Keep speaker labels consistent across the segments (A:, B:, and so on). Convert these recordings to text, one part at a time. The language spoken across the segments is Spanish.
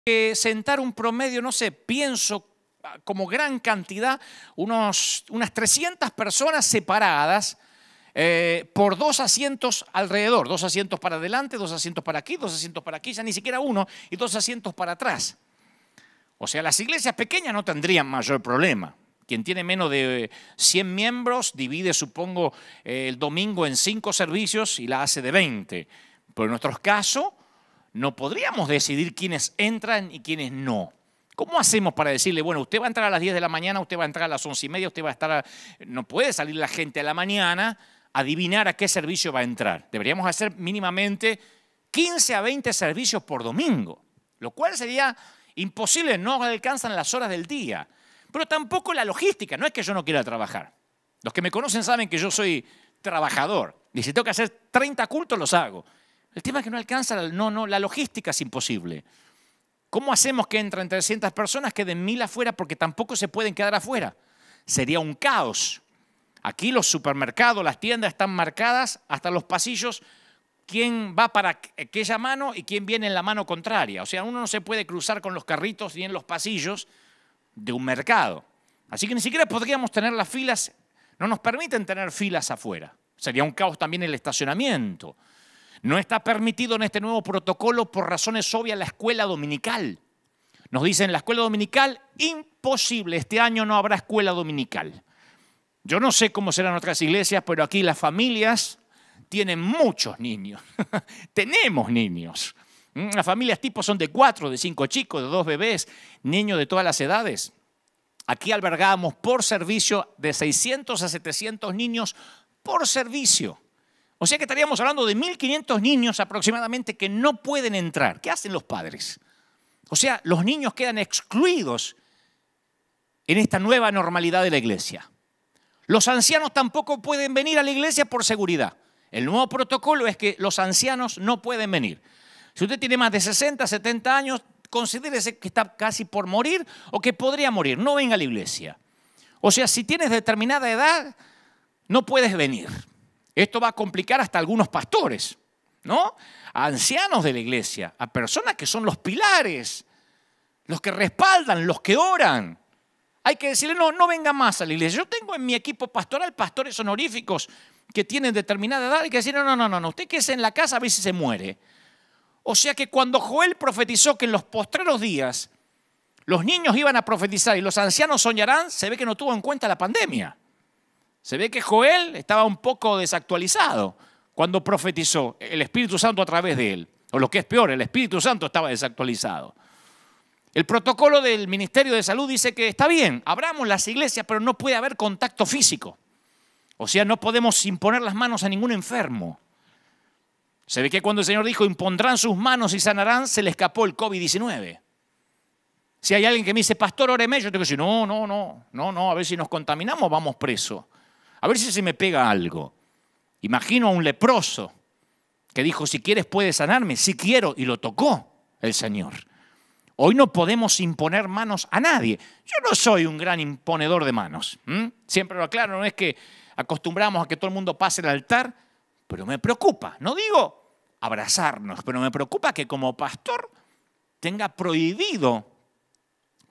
A: que sentar un promedio, no sé, pienso como gran cantidad, unas 300 personas separadas por 2 asientos alrededor, 2 asientos para adelante, 2 asientos para aquí, 2 asientos para aquí, ya ni siquiera uno, y 2 asientos para atrás. O sea, las iglesias pequeñas no tendrían mayor problema. Quien tiene menos de 100 miembros divide, supongo, el domingo en 5 servicios y la hace de 20. Pero en nuestro caso, no podríamos decidir quiénes entran y quiénes no. ¿Cómo hacemos para decirle, bueno, usted va a entrar a las 10 de la mañana, usted va a entrar a las 11:30, usted va a estar No puede salir la gente a la mañana a adivinar a qué servicio va a entrar. Deberíamos hacer mínimamente 15 a 20 servicios por domingo, lo cual sería imposible, no alcanzan las horas del día. Pero tampoco la logística, no es que yo no quiera trabajar. Los que me conocen saben que yo soy trabajador y si tengo que hacer 30 cultos los hago. El tema es que no alcanza, la logística es imposible. ¿Cómo hacemos que entren 300 personas, queden 1000 afuera porque tampoco se pueden quedar afuera? Sería un caos. Aquí los supermercados, las tiendas están marcadas hasta los pasillos, quién va para aquella mano y quién viene en la mano contraria. O sea, uno no se puede cruzar con los carritos ni en los pasillos de un mercado. Así que ni siquiera podríamos tener las filas, no nos permiten tener filas afuera. Sería un caos también el estacionamiento. No está permitido en este nuevo protocolo por razones obvias la escuela dominical. Nos dicen la escuela dominical, imposible, este año no habrá escuela dominical. Yo no sé cómo serán otras iglesias, pero aquí las familias tienen muchos niños. Tenemos niños. Las familias tipo son de 4, de 5 chicos, de 2 bebés, niños de todas las edades. Aquí albergamos por servicio de 600 a 700 niños por servicio. O sea que estaríamos hablando de 1500 niños aproximadamente que no pueden entrar. ¿Qué hacen los padres? O sea, los niños quedan excluidos en esta nueva normalidad de la iglesia. Los ancianos tampoco pueden venir a la iglesia por seguridad. El nuevo protocolo es que los ancianos no pueden venir. Si usted tiene más de 60, 70 años, considérese que está casi por morir o que podría morir. No venga a la iglesia. O sea, si tienes determinada edad, no puedes venir. Esto va a complicar hasta a algunos pastores, ¿no? A ancianos de la iglesia, a personas que son los pilares, los que respaldan, los que oran. Hay que decirle, no venga más a la iglesia. Yo tengo en mi equipo pastoral pastores honoríficos que tienen determinada edad. Hay que decir, no, usted quédese en la casa a ver si se muere. O sea que cuando Joel profetizó que en los postreros días los niños iban a profetizar y los ancianos soñarán, se ve que no tuvo en cuenta la pandemia. Se ve que Joel estaba un poco desactualizado cuando profetizó el Espíritu Santo a través de él. O lo que es peor, el Espíritu Santo estaba desactualizado. El protocolo del Ministerio de Salud dice que está bien, abramos las iglesias, pero no puede haber contacto físico. O sea, no podemos imponer las manos a ningún enfermo. Se ve que cuando el Señor dijo, impondrán sus manos y sanarán, se le escapó el COVID-19. Si hay alguien que me dice, pastor, óreme, yo tengo que decir, no, a ver si nos contaminamos, vamos preso. A ver si se me pega algo. Imagino a un leproso que dijo, si quieres puedes sanarme. Sí quiero, y lo tocó el Señor. Hoy no podemos imponer manos a nadie. Yo no soy un gran imponedor de manos. Siempre lo aclaro, no es que acostumbramos a que todo el mundo pase el altar, pero me preocupa. No digo abrazarnos, pero me preocupa que como pastor tenga prohibido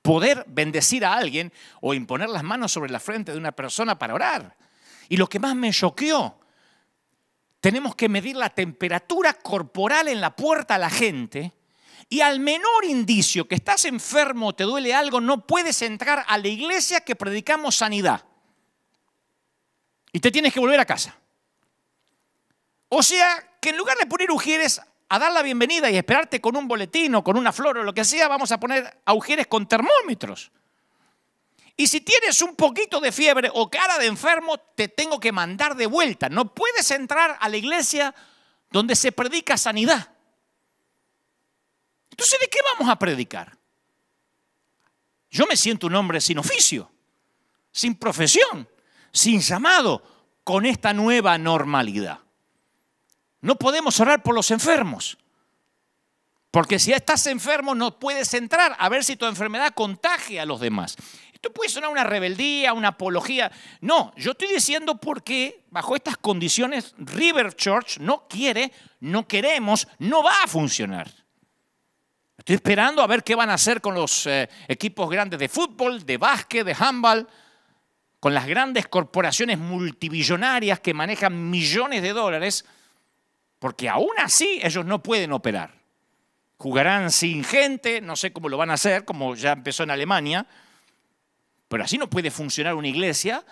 A: poder bendecir a alguien o imponer las manos sobre la frente de una persona para orar. Y lo que más me choqueó, tenemos que medir la temperatura corporal en la puerta a la gente y al menor indicio que estás enfermo o te duele algo, no puedes entrar a la iglesia que predicamos sanidad. Y te tienes que volver a casa. O sea, que en lugar de poner ujieres a dar la bienvenida y esperarte con un boletín o con una flor o lo que sea, vamos a poner a ujieres con termómetros. Y si tienes un poquito de fiebre o cara de enfermo, te tengo que mandar de vuelta. No puedes entrar a la iglesia donde se predica sanidad. Entonces, ¿de qué vamos a predicar? Yo me siento un hombre sin oficio, sin profesión, sin llamado, con esta nueva normalidad. No podemos orar por los enfermos. Porque si estás enfermo no puedes entrar a ver si tu enfermedad contagia a los demás. Esto puede sonar una rebeldía, una apología. No, yo estoy diciendo porque bajo estas condiciones River Church no quiere, no queremos, no va a funcionar. Estoy esperando a ver qué van a hacer con los equipos grandes de fútbol, de básquet, de handball, con las grandes corporaciones multibillonarias que manejan millones de dólares, porque aún así ellos no pueden operar. Jugarán sin gente, no sé cómo lo van a hacer, como ya empezó en Alemania, pero así no puede funcionar una iglesia,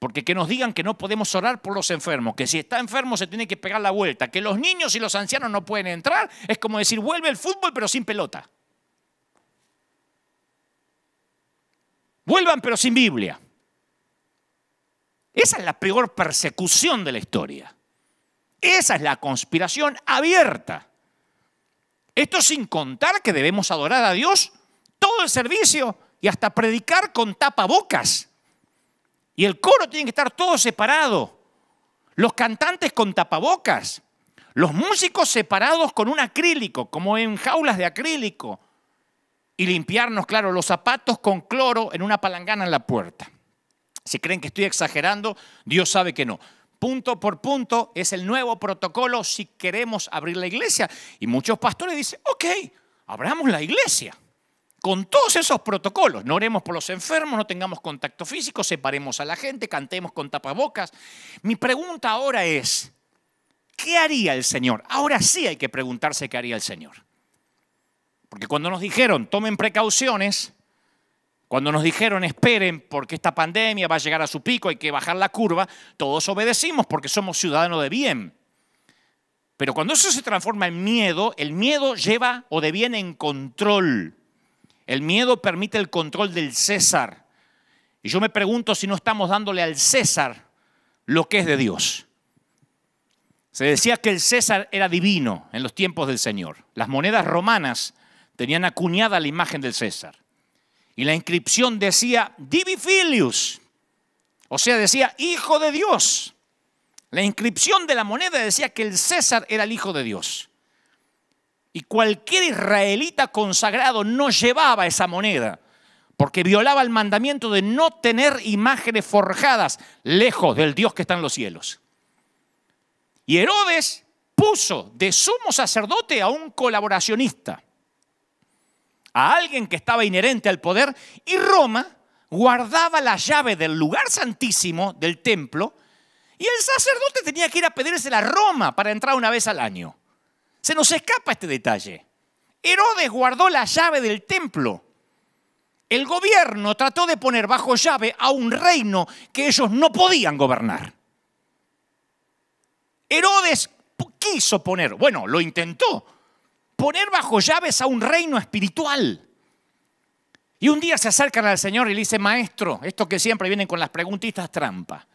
A: porque que nos digan que no podemos orar por los enfermos, que si está enfermo se tiene que pegar la vuelta, que los niños y los ancianos no pueden entrar, es como decir, vuelve el fútbol pero sin pelota. Vuelvan pero sin Biblia. Esa es la peor persecución de la historia. Esa es la conspiración abierta. Esto sin contar que debemos adorar a Dios todo el servicio y hasta predicar con tapabocas. Y el coro tiene que estar todo separado. Los cantantes con tapabocas. Los músicos separados con un acrílico, como en jaulas de acrílico. Y limpiarnos, claro, los zapatos con cloro en una palangana en la puerta. Si creen que estoy exagerando, Dios sabe que no. Punto por punto es el nuevo protocolo si queremos abrir la iglesia. Y muchos pastores dicen, ok, abramos la iglesia. Con todos esos protocolos, no oremos por los enfermos, no tengamos contacto físico, separemos a la gente, cantemos con tapabocas. Mi pregunta ahora es, ¿qué haría el Señor? Ahora sí hay que preguntarse qué haría el Señor. Porque cuando nos dijeron, tomen precauciones, cuando nos dijeron, esperen porque esta pandemia va a llegar a su pico, hay que bajar la curva, todos obedecimos porque somos ciudadanos de bien. Pero cuando eso se transforma en miedo, el miedo lleva o deviene en control. El miedo permite el control del César. Y yo me pregunto si no estamos dándole al César lo que es de Dios. Se decía que el César era divino en los tiempos del Señor. Las monedas romanas tenían acuñada la imagen del César. Y la inscripción decía Divi Filius, o sea, decía Hijo de Dios. La inscripción de la moneda decía que el César era el Hijo de Dios. Y cualquier israelita consagrado no llevaba esa moneda, porque violaba el mandamiento de no tener imágenes forjadas lejos del Dios que está en los cielos. Y Herodes puso de sumo sacerdote a un colaboracionista, a alguien que estaba inherente al poder, y Roma guardaba la llave del lugar santísimo del templo, y el sacerdote tenía que ir a pedírsela a Roma para entrar una vez al año. Se nos escapa este detalle. Herodes guardó la llave del templo. El gobierno trató de poner bajo llave a un reino que ellos no podían gobernar. Herodes quiso poner, bueno, lo intentó, poner bajo llaves a un reino espiritual. Y un día se acercan al Señor y le dicen, maestro, esto que siempre vienen con las preguntitas trampa.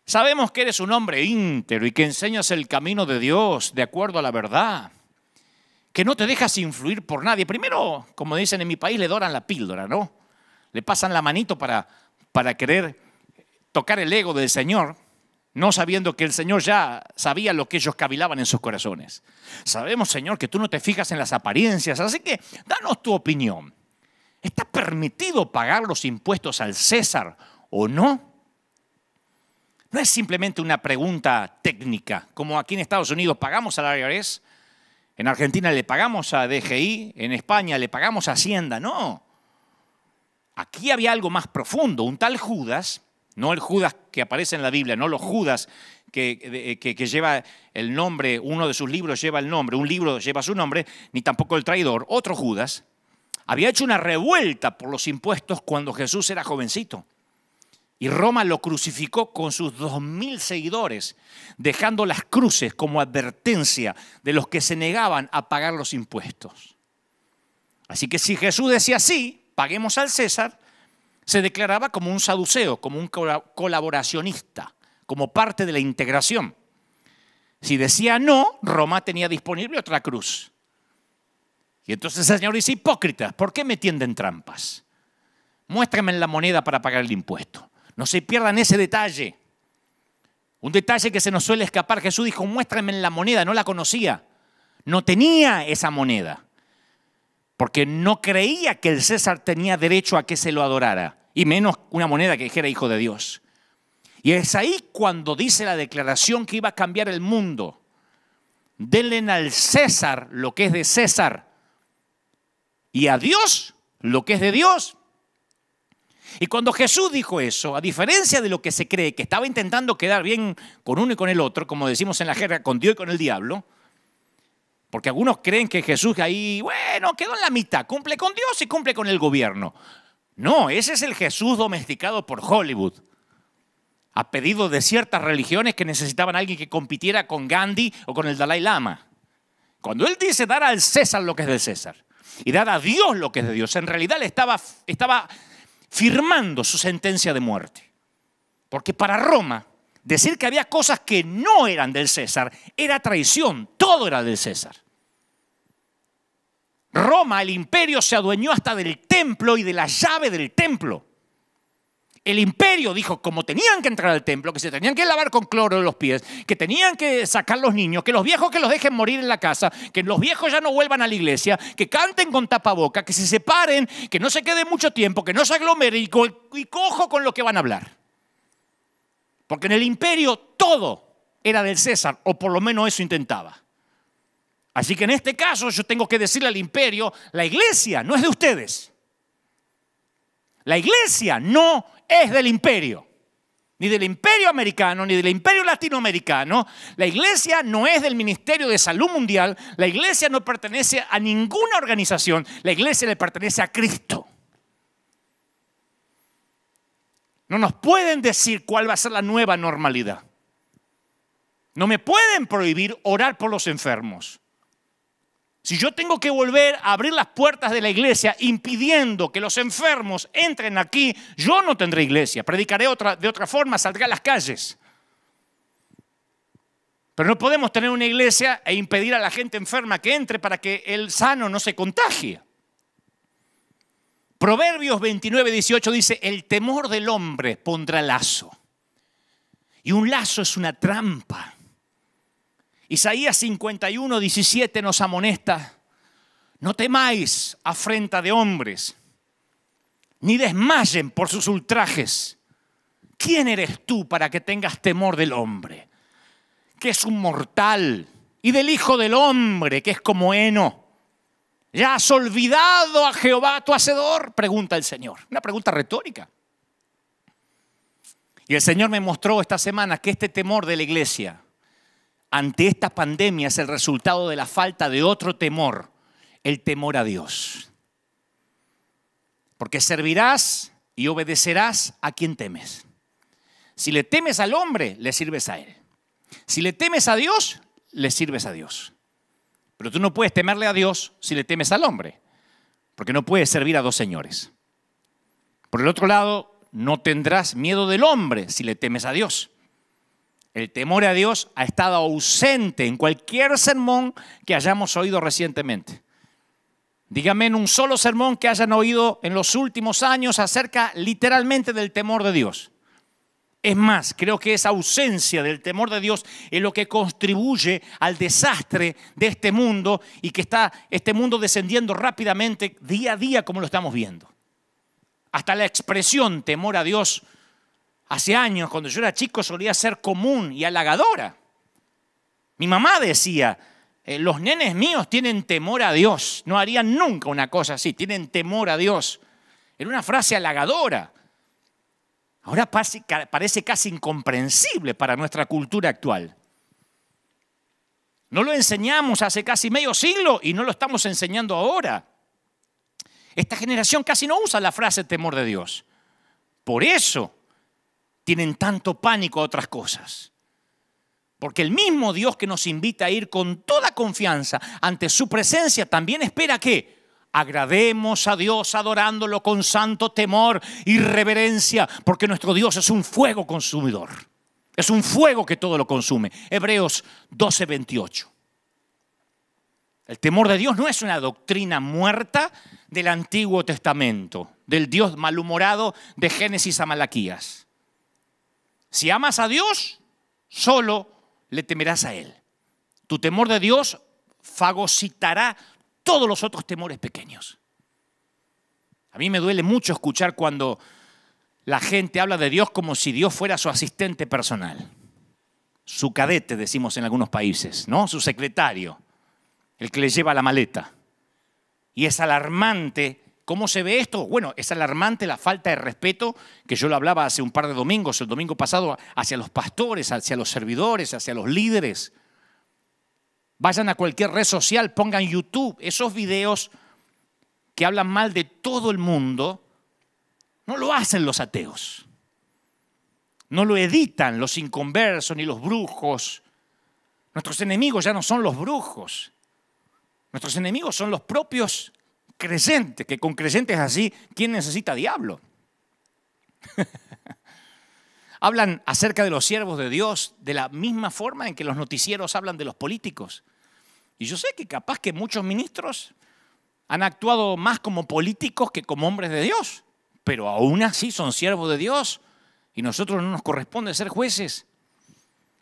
A: Sabemos que eres un hombre íntegro y que enseñas el camino de Dios de acuerdo a la verdad, que no te dejas influir por nadie. Primero, como dicen en mi país, le doran la píldora, ¿no? Le pasan la manito para querer tocar el ego del Señor, no sabiendo que el Señor ya sabía lo que ellos cavilaban en sus corazones. Sabemos, Señor, que tú no te fijas en las apariencias, así que danos tu opinión. ¿Está permitido pagar los impuestos al César o no? No es simplemente una pregunta técnica, como aquí en Estados Unidos pagamos al IRS, en Argentina le pagamos a DGI, en España le pagamos a Hacienda. No. Aquí había algo más profundo. Un tal Judas, no el Judas que aparece en la Biblia, no los Judas que lleva el nombre, uno de sus libros lleva el nombre, un libro lleva su nombre, ni tampoco el traidor, otro Judas, había hecho una revuelta por los impuestos cuando Jesús era jovencito. Y Roma lo crucificó con sus 2.000 seguidores, dejando las cruces como advertencia de los que se negaban a pagar los impuestos. Así que si Jesús decía sí, paguemos al César, se declaraba como un saduceo, como un colaboracionista, como parte de la integración. Si decía no, Roma tenía disponible otra cruz. Y entonces el Señor dice, hipócritas, ¿por qué me tienden trampas? Muéstrame la moneda para pagar el impuesto. No se pierdan ese detalle. Un detalle que se nos suele escapar. Jesús dijo, muéstrame la moneda. No la conocía. No tenía esa moneda. Porque no creía que el César tenía derecho a que se lo adorara. Y menos una moneda que dijera hijo de Dios. Y es ahí cuando dice la declaración que iba a cambiar el mundo. Denle al César lo que es de César. y a Dios lo que es de Dios. Y cuando Jesús dijo eso, a diferencia de lo que se cree, que estaba intentando quedar bien con uno y con el otro, como decimos en la jerga, con Dios y con el diablo, porque algunos creen que Jesús ahí, bueno, quedó en la mitad, cumple con Dios y cumple con el gobierno. No, ese es el Jesús domesticado por Hollywood, a pedido de ciertas religiones que necesitaban a alguien que compitiera con Gandhi o con el Dalai Lama. Cuando él dice dar al César lo que es del César y dar a Dios lo que es de Dios, en realidad le estaba firmando su sentencia de muerte. Porque para Roma, decir que había cosas que no eran del César era traición, todo era del César. Roma, el imperio, se adueñó hasta del templo y de la llave del templo. El imperio dijo, como tenían que entrar al templo, que se tenían que lavar con cloro los pies, que tenían que sacar los niños, que los viejos que los dejen morir en la casa, que los viejos ya no vuelvan a la iglesia, que canten con tapaboca, que se separen, que no se quede mucho tiempo, que no se aglomeren y cojo con lo que van a hablar. Porque en el imperio todo era del César, o por lo menos eso intentaba. Así que en este caso yo tengo que decirle al imperio, la iglesia no es de ustedes. La iglesia no es del imperio, ni del imperio americano, ni del imperio latinoamericano. La iglesia no es del Ministerio de Salud Mundial. La iglesia no pertenece a ninguna organización. La iglesia le pertenece a Cristo. No nos pueden decir cuál va a ser la nueva normalidad. No me pueden prohibir orar por los enfermos. Si yo tengo que volver a abrir las puertas de la iglesia impidiendo que los enfermos entren aquí, yo no tendré iglesia. Predicaré de otra forma, saldré a las calles. Pero no podemos tener una iglesia e impedir a la gente enferma que entre para que el sano no se contagie. Proverbios 29:18 dice, el temor del hombre pondrá lazo. Y un lazo es una trampa. Isaías 51:17 nos amonesta, no temáis afrenta de hombres, ni desmayen por sus ultrajes. ¿Quién eres tú para que tengas temor del hombre, que es un mortal, y del Hijo del Hombre, que es como heno? ¿Ya has olvidado a Jehová tu Hacedor? Pregunta el Señor. Una pregunta retórica. Y el Señor me mostró esta semana que este temor de la iglesia ante esta pandemia es el resultado de la falta de otro temor, el temor a Dios. Porque servirás y obedecerás a quien temes. Si le temes al hombre, le sirves a él. Si le temes a Dios, le sirves a Dios. Pero tú no puedes temerle a Dios si le temes al hombre, porque no puedes servir a dos señores. Por el otro lado, no tendrás miedo del hombre si le temes a Dios. El temor a Dios ha estado ausente en cualquier sermón que hayamos oído recientemente. Dígame en un solo sermón que hayan oído en los últimos años acerca literalmente del temor de Dios. Es más, creo que esa ausencia del temor de Dios es lo que contribuye al desastre de este mundo y que está este mundo descendiendo rápidamente día a día como lo estamos viendo. Hasta la expresión temor a Dios hace años, cuando yo era chico, solía ser común y halagadora. Mi mamá decía, los nenes míos tienen temor a Dios. No harían nunca una cosa así, tienen temor a Dios. Era una frase halagadora. Ahora parece casi incomprensible para nuestra cultura actual. No lo enseñamos hace casi medio siglo y no lo estamos enseñando ahora. Esta generación casi no usa la frase temor de Dios. Por eso tienen tanto pánico a otras cosas. Porque el mismo Dios que nos invita a ir con toda confianza ante su presencia también espera que agrademos a Dios adorándolo con santo temor y reverencia, porque nuestro Dios es un fuego consumidor. Es un fuego que todo lo consume. Hebreos 12:28. El temor de Dios no es una doctrina muerta del Antiguo Testamento, del Dios malhumorado de Génesis a Malaquías. Si amas a Dios, solo le temerás a Él. Tu temor de Dios fagocitará todos los otros temores pequeños. A mí me duele mucho escuchar cuando la gente habla de Dios como si Dios fuera su asistente personal. Su cadete, decimos en algunos países, ¿no? Su secretario, el que le lleva la maleta. Y es alarmante. ¿Cómo se ve esto? Bueno, es alarmante la falta de respeto que yo lo hablaba hace un par de domingos, el domingo pasado, hacia los pastores, hacia los servidores, hacia los líderes. Vayan a cualquier red social, pongan YouTube, esos videos que hablan mal de todo el mundo, no lo hacen los ateos. No lo editan los inconversos ni los brujos. Nuestros enemigos ya no son los brujos. Nuestros enemigos son los propios creyentes, que con creyentes así, ¿quién necesita diablo? Hablan acerca de los siervos de Dios de la misma forma en que los noticieros hablan de los políticos. Y yo sé que capaz que muchos ministros han actuado más como políticos que como hombres de Dios, pero aún así son siervos de Dios y nosotros no nos corresponde ser jueces.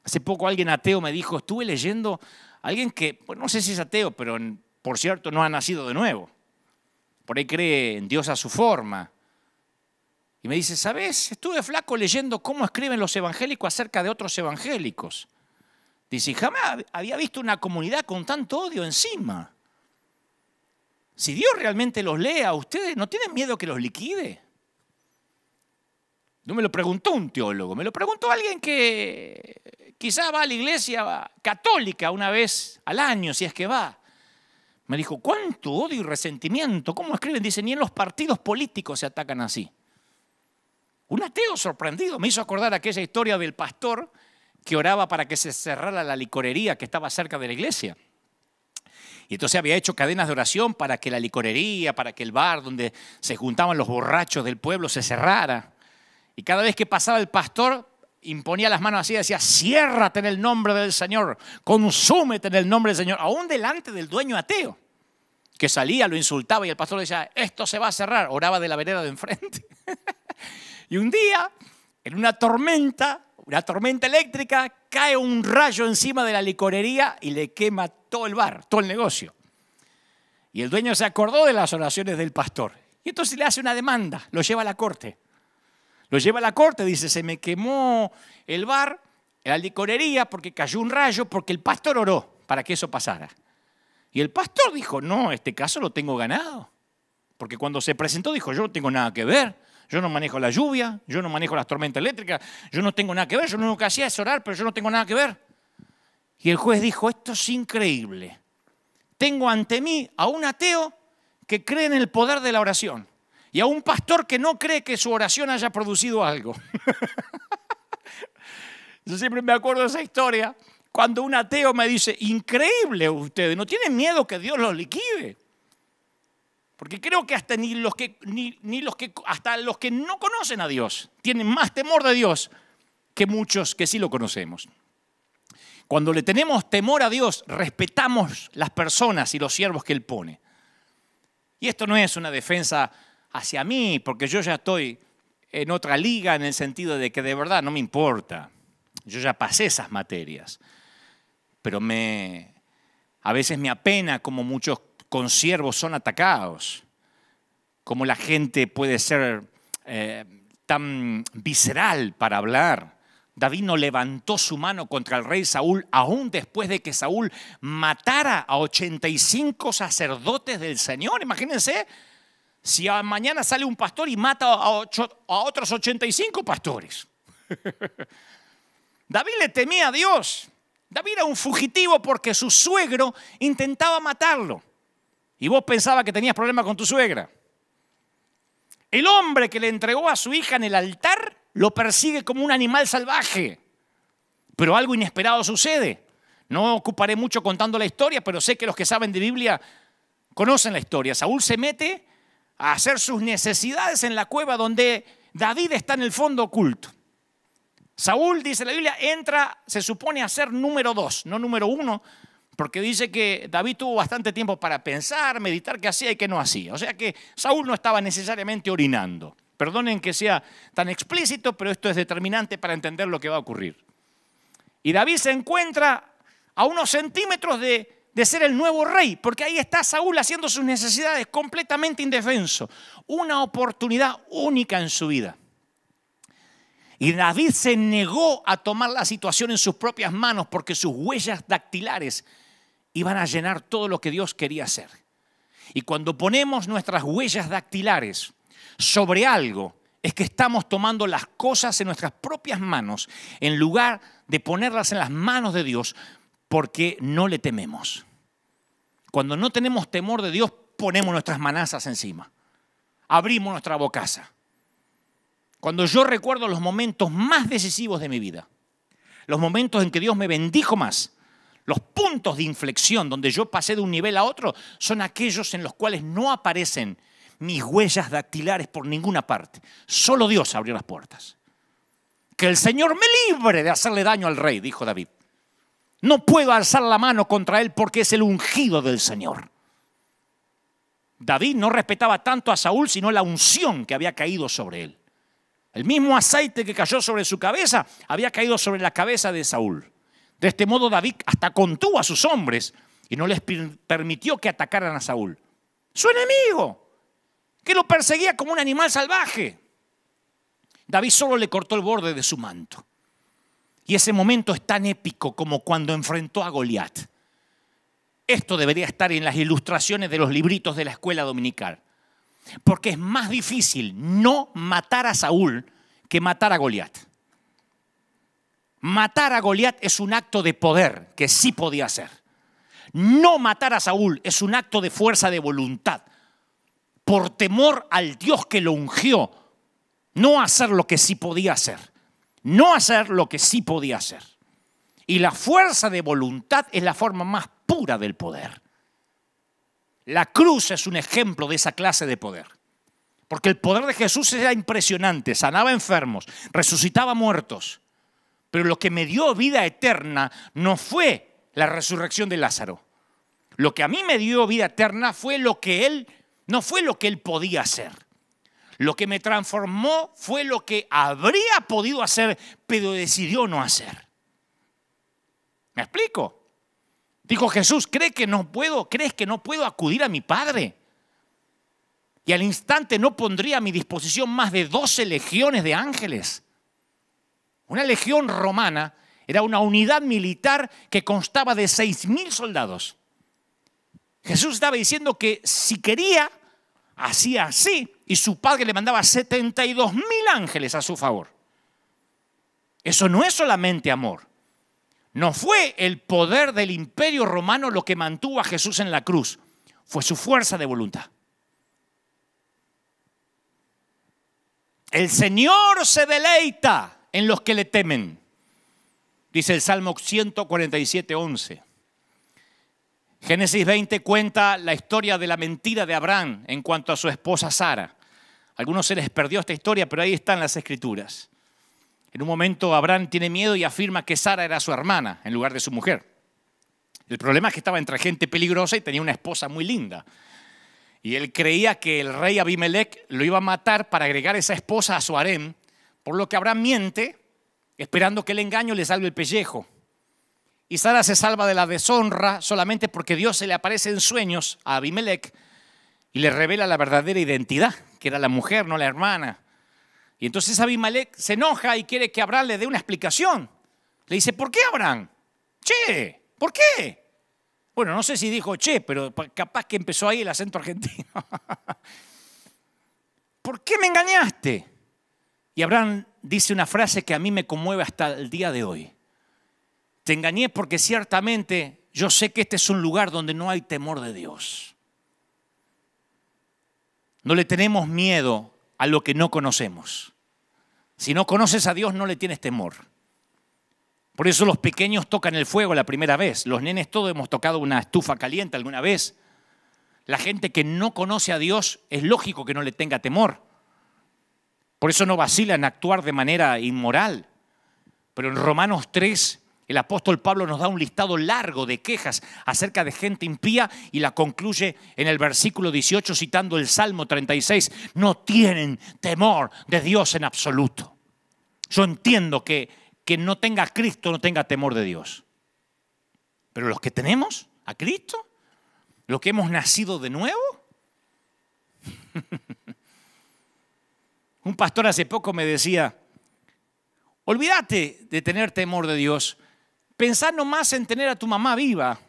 A: Hace poco alguien ateo me dijo, estuve leyendo a alguien que, bueno, no sé si es ateo, pero por cierto no ha nacido de nuevo. Por ahí cree en Dios a su forma. Y me dice, ¿sabes? Estuve flaco leyendo cómo escriben los evangélicos acerca de otros evangélicos. Dice, jamás había visto una comunidad con tanto odio encima. Si Dios realmente los lee a ustedes, ¿no tienen miedo que los liquide? No me lo preguntó un teólogo, me lo preguntó alguien que quizá va a la iglesia católica una vez al año, si es que va. Me dijo, ¿cuánto odio y resentimiento? ¿Cómo escriben? Dice, ni en los partidos políticos se atacan así. Un ateo sorprendido me hizo acordar aquella historia del pastor que oraba para que se cerrara la licorería que estaba cerca de la iglesia. Y entonces había hecho cadenas de oración para que la licorería, para que el bar donde se juntaban los borrachos del pueblo se cerrara. Y cada vez que pasaba el pastor, imponía las manos así y decía, ciérrate en el nombre del Señor, consúmete en el nombre del Señor, aún delante del dueño ateo, que salía, lo insultaba y el pastor le decía, esto se va a cerrar, oraba de la vereda de enfrente. Y un día, en una tormenta eléctrica, cae un rayo encima de la licorería y le quema todo el bar, todo el negocio. Y el dueño se acordó de las oraciones del pastor. Y entonces le hace una demanda, lo lleva a la corte. Lo lleva a la corte, dice, se me quemó el bar, la licorería, porque cayó un rayo, porque el pastor oró para que eso pasara. Y el pastor dijo, no, este caso lo tengo ganado. Porque cuando se presentó dijo, yo no tengo nada que ver. Yo no manejo la lluvia, yo no manejo las tormentas eléctricas, yo no tengo nada que ver, yo lo único que hacía es orar, pero yo no tengo nada que ver. Y el juez dijo, esto es increíble. Tengo ante mí a un ateo que cree en el poder de la oración y a un pastor que no cree que su oración haya producido algo. Yo siempre me acuerdo de esa historia, cuando un ateo me dice, increíble ustedes, ¿no tienen miedo que Dios los liquide? Porque creo que hasta hasta los que no conocen a Dios tienen más temor de Dios que muchos que sí lo conocemos. Cuando le tenemos temor a Dios, respetamos las personas y los siervos que Él pone. Y esto no es una defensa hacia mí, porque yo ya estoy en otra liga en el sentido de que de verdad no me importa. Yo ya pasé esas materias. Pero a veces me apena como muchos consiervos son atacados, como la gente puede ser tan visceral para hablar. David no levantó su mano contra el rey Saúl, aún después de que Saúl matara a 85 sacerdotes del Señor. Imagínense, si mañana sale un pastor y mata a otros 85 pastores. David le temía a Dios. David era un fugitivo porque su suegro intentaba matarlo. Y vos pensabas que tenías problemas con tu suegra. El hombre que le entregó a su hija en el altar lo persigue como un animal salvaje. Pero algo inesperado sucede. No ocuparé mucho contando la historia, pero sé que los que saben de Biblia conocen la historia. Saúl se mete a hacer sus necesidades en la cueva donde David está en el fondo oculto. Saúl, dice la Biblia, entra, se supone a ser número 2, no número 1, porque dice que David tuvo bastante tiempo para pensar, meditar qué hacía y qué no hacía. O sea que Saúl no estaba necesariamente orinando. Perdonen que sea tan explícito, pero esto es determinante para entender lo que va a ocurrir. Y David se encuentra a unos centímetros de ser el nuevo rey, porque ahí está Saúl haciendo sus necesidades completamente indefenso. Una oportunidad única en su vida. Y David se negó a tomar la situación en sus propias manos porque sus huellas dactilares iban a llenar todo lo que Dios quería hacer. Y cuando ponemos nuestras huellas dactilares sobre algo, es que estamos tomando las cosas en nuestras propias manos en lugar de ponerlas en las manos de Dios, porque no le tememos. Cuando no tenemos temor de Dios, ponemos nuestras manazas encima. Abrimos nuestra bocaza. Cuando yo recuerdo los momentos más decisivos de mi vida, los momentos en que Dios me bendijo más, los puntos de inflexión donde yo pasé de un nivel a otro, son aquellos en los cuales no aparecen mis huellas dactilares por ninguna parte. Solo Dios abrió las puertas. Que el Señor me libre de hacerle daño al rey, dijo David. No puedo alzar la mano contra él porque es el ungido del Señor. David no respetaba tanto a Saúl, sino la unción que había caído sobre él. El mismo aceite que cayó sobre su cabeza había caído sobre la cabeza de Saúl. De este modo David hasta contuvo a sus hombres y no les permitió que atacaran a Saúl, su enemigo, que lo perseguía como un animal salvaje. David solo le cortó el borde de su manto. Y ese momento es tan épico como cuando enfrentó a Goliat. Esto debería estar en las ilustraciones de los libritos de la escuela dominical. Porque es más difícil no matar a Saúl que matar a Goliat. Matar a Goliat es un acto de poder que sí podía hacer. No matar a Saúl es un acto de fuerza de voluntad. Por temor al Dios que lo ungió, no hacer lo que sí podía hacer. No hacer lo que sí podía hacer. Y la fuerza de voluntad es la forma más pura del poder. La cruz es un ejemplo de esa clase de poder. Porque el poder de Jesús era impresionante. Sanaba enfermos, resucitaba muertos. Pero lo que me dio vida eterna no fue la resurrección de Lázaro. Lo que a mí me dio vida eterna fue no fue lo que él podía hacer. Lo que me transformó fue lo que habría podido hacer, pero decidió no hacer. ¿Me explico? Dijo Jesús, ¿crees que no puedo acudir a mi Padre? Y al instante no pondría a mi disposición más de 12 legiones de ángeles. Una legión romana era una unidad militar que constaba de 6.000 soldados. Jesús estaba diciendo que si quería, hacía así, y su Padre le mandaba 72.000 ángeles a su favor. Eso no es solamente amor. No fue el poder del imperio romano lo que mantuvo a Jesús en la cruz. Fue su fuerza de voluntad. El Señor se deleita en los que le temen. Dice el Salmo 147:11. Génesis 20 cuenta la historia de la mentira de Abraham en cuanto a su esposa Sara. A algunos se les perdió esta historia, pero ahí están las escrituras. En un momento Abraham tiene miedo y afirma que Sara era su hermana en lugar de su mujer. El problema es que estaba entre gente peligrosa y tenía una esposa muy linda. Y él creía que el rey Abimelech lo iba a matar para agregar esa esposa a su harem, por lo que Abraham miente, esperando que el engaño le salve el pellejo. Y Sara se salva de la deshonra solamente porque Dios se le aparece en sueños a Abimelech y le revela la verdadera identidad, que era la mujer, no la hermana. Y entonces Abimelech se enoja y quiere que Abraham le dé una explicación. Le dice, ¿por qué Abraham? Che, ¿por qué? Bueno, no sé si dijo che, pero capaz que empezó ahí el acento argentino. ¿Por qué me engañaste? Y Abraham dice una frase que a mí me conmueve hasta el día de hoy. Te engañé porque ciertamente yo sé que este es un lugar donde no hay temor de Dios. No le tenemos miedo a lo que no conocemos. Si no conoces a Dios, no le tienes temor. Por eso los pequeños tocan el fuego la primera vez. Los nenes todos hemos tocado una estufa caliente alguna vez. La gente que no conoce a Dios es lógico que no le tenga temor. Por eso no vacila en actuar de manera inmoral. Pero en Romanos 3, el apóstol Pablo nos da un listado largo de quejas acerca de gente impía y la concluye en el versículo 18 citando el Salmo 36. No tienen temor de Dios en absoluto. Yo entiendo que no tenga a Cristo no tenga temor de Dios. Pero los que tenemos a Cristo, los que hemos nacido de nuevo. Un pastor hace poco me decía, olvídate de tener temor de Dios, pensá nomás en tener a tu mamá viva.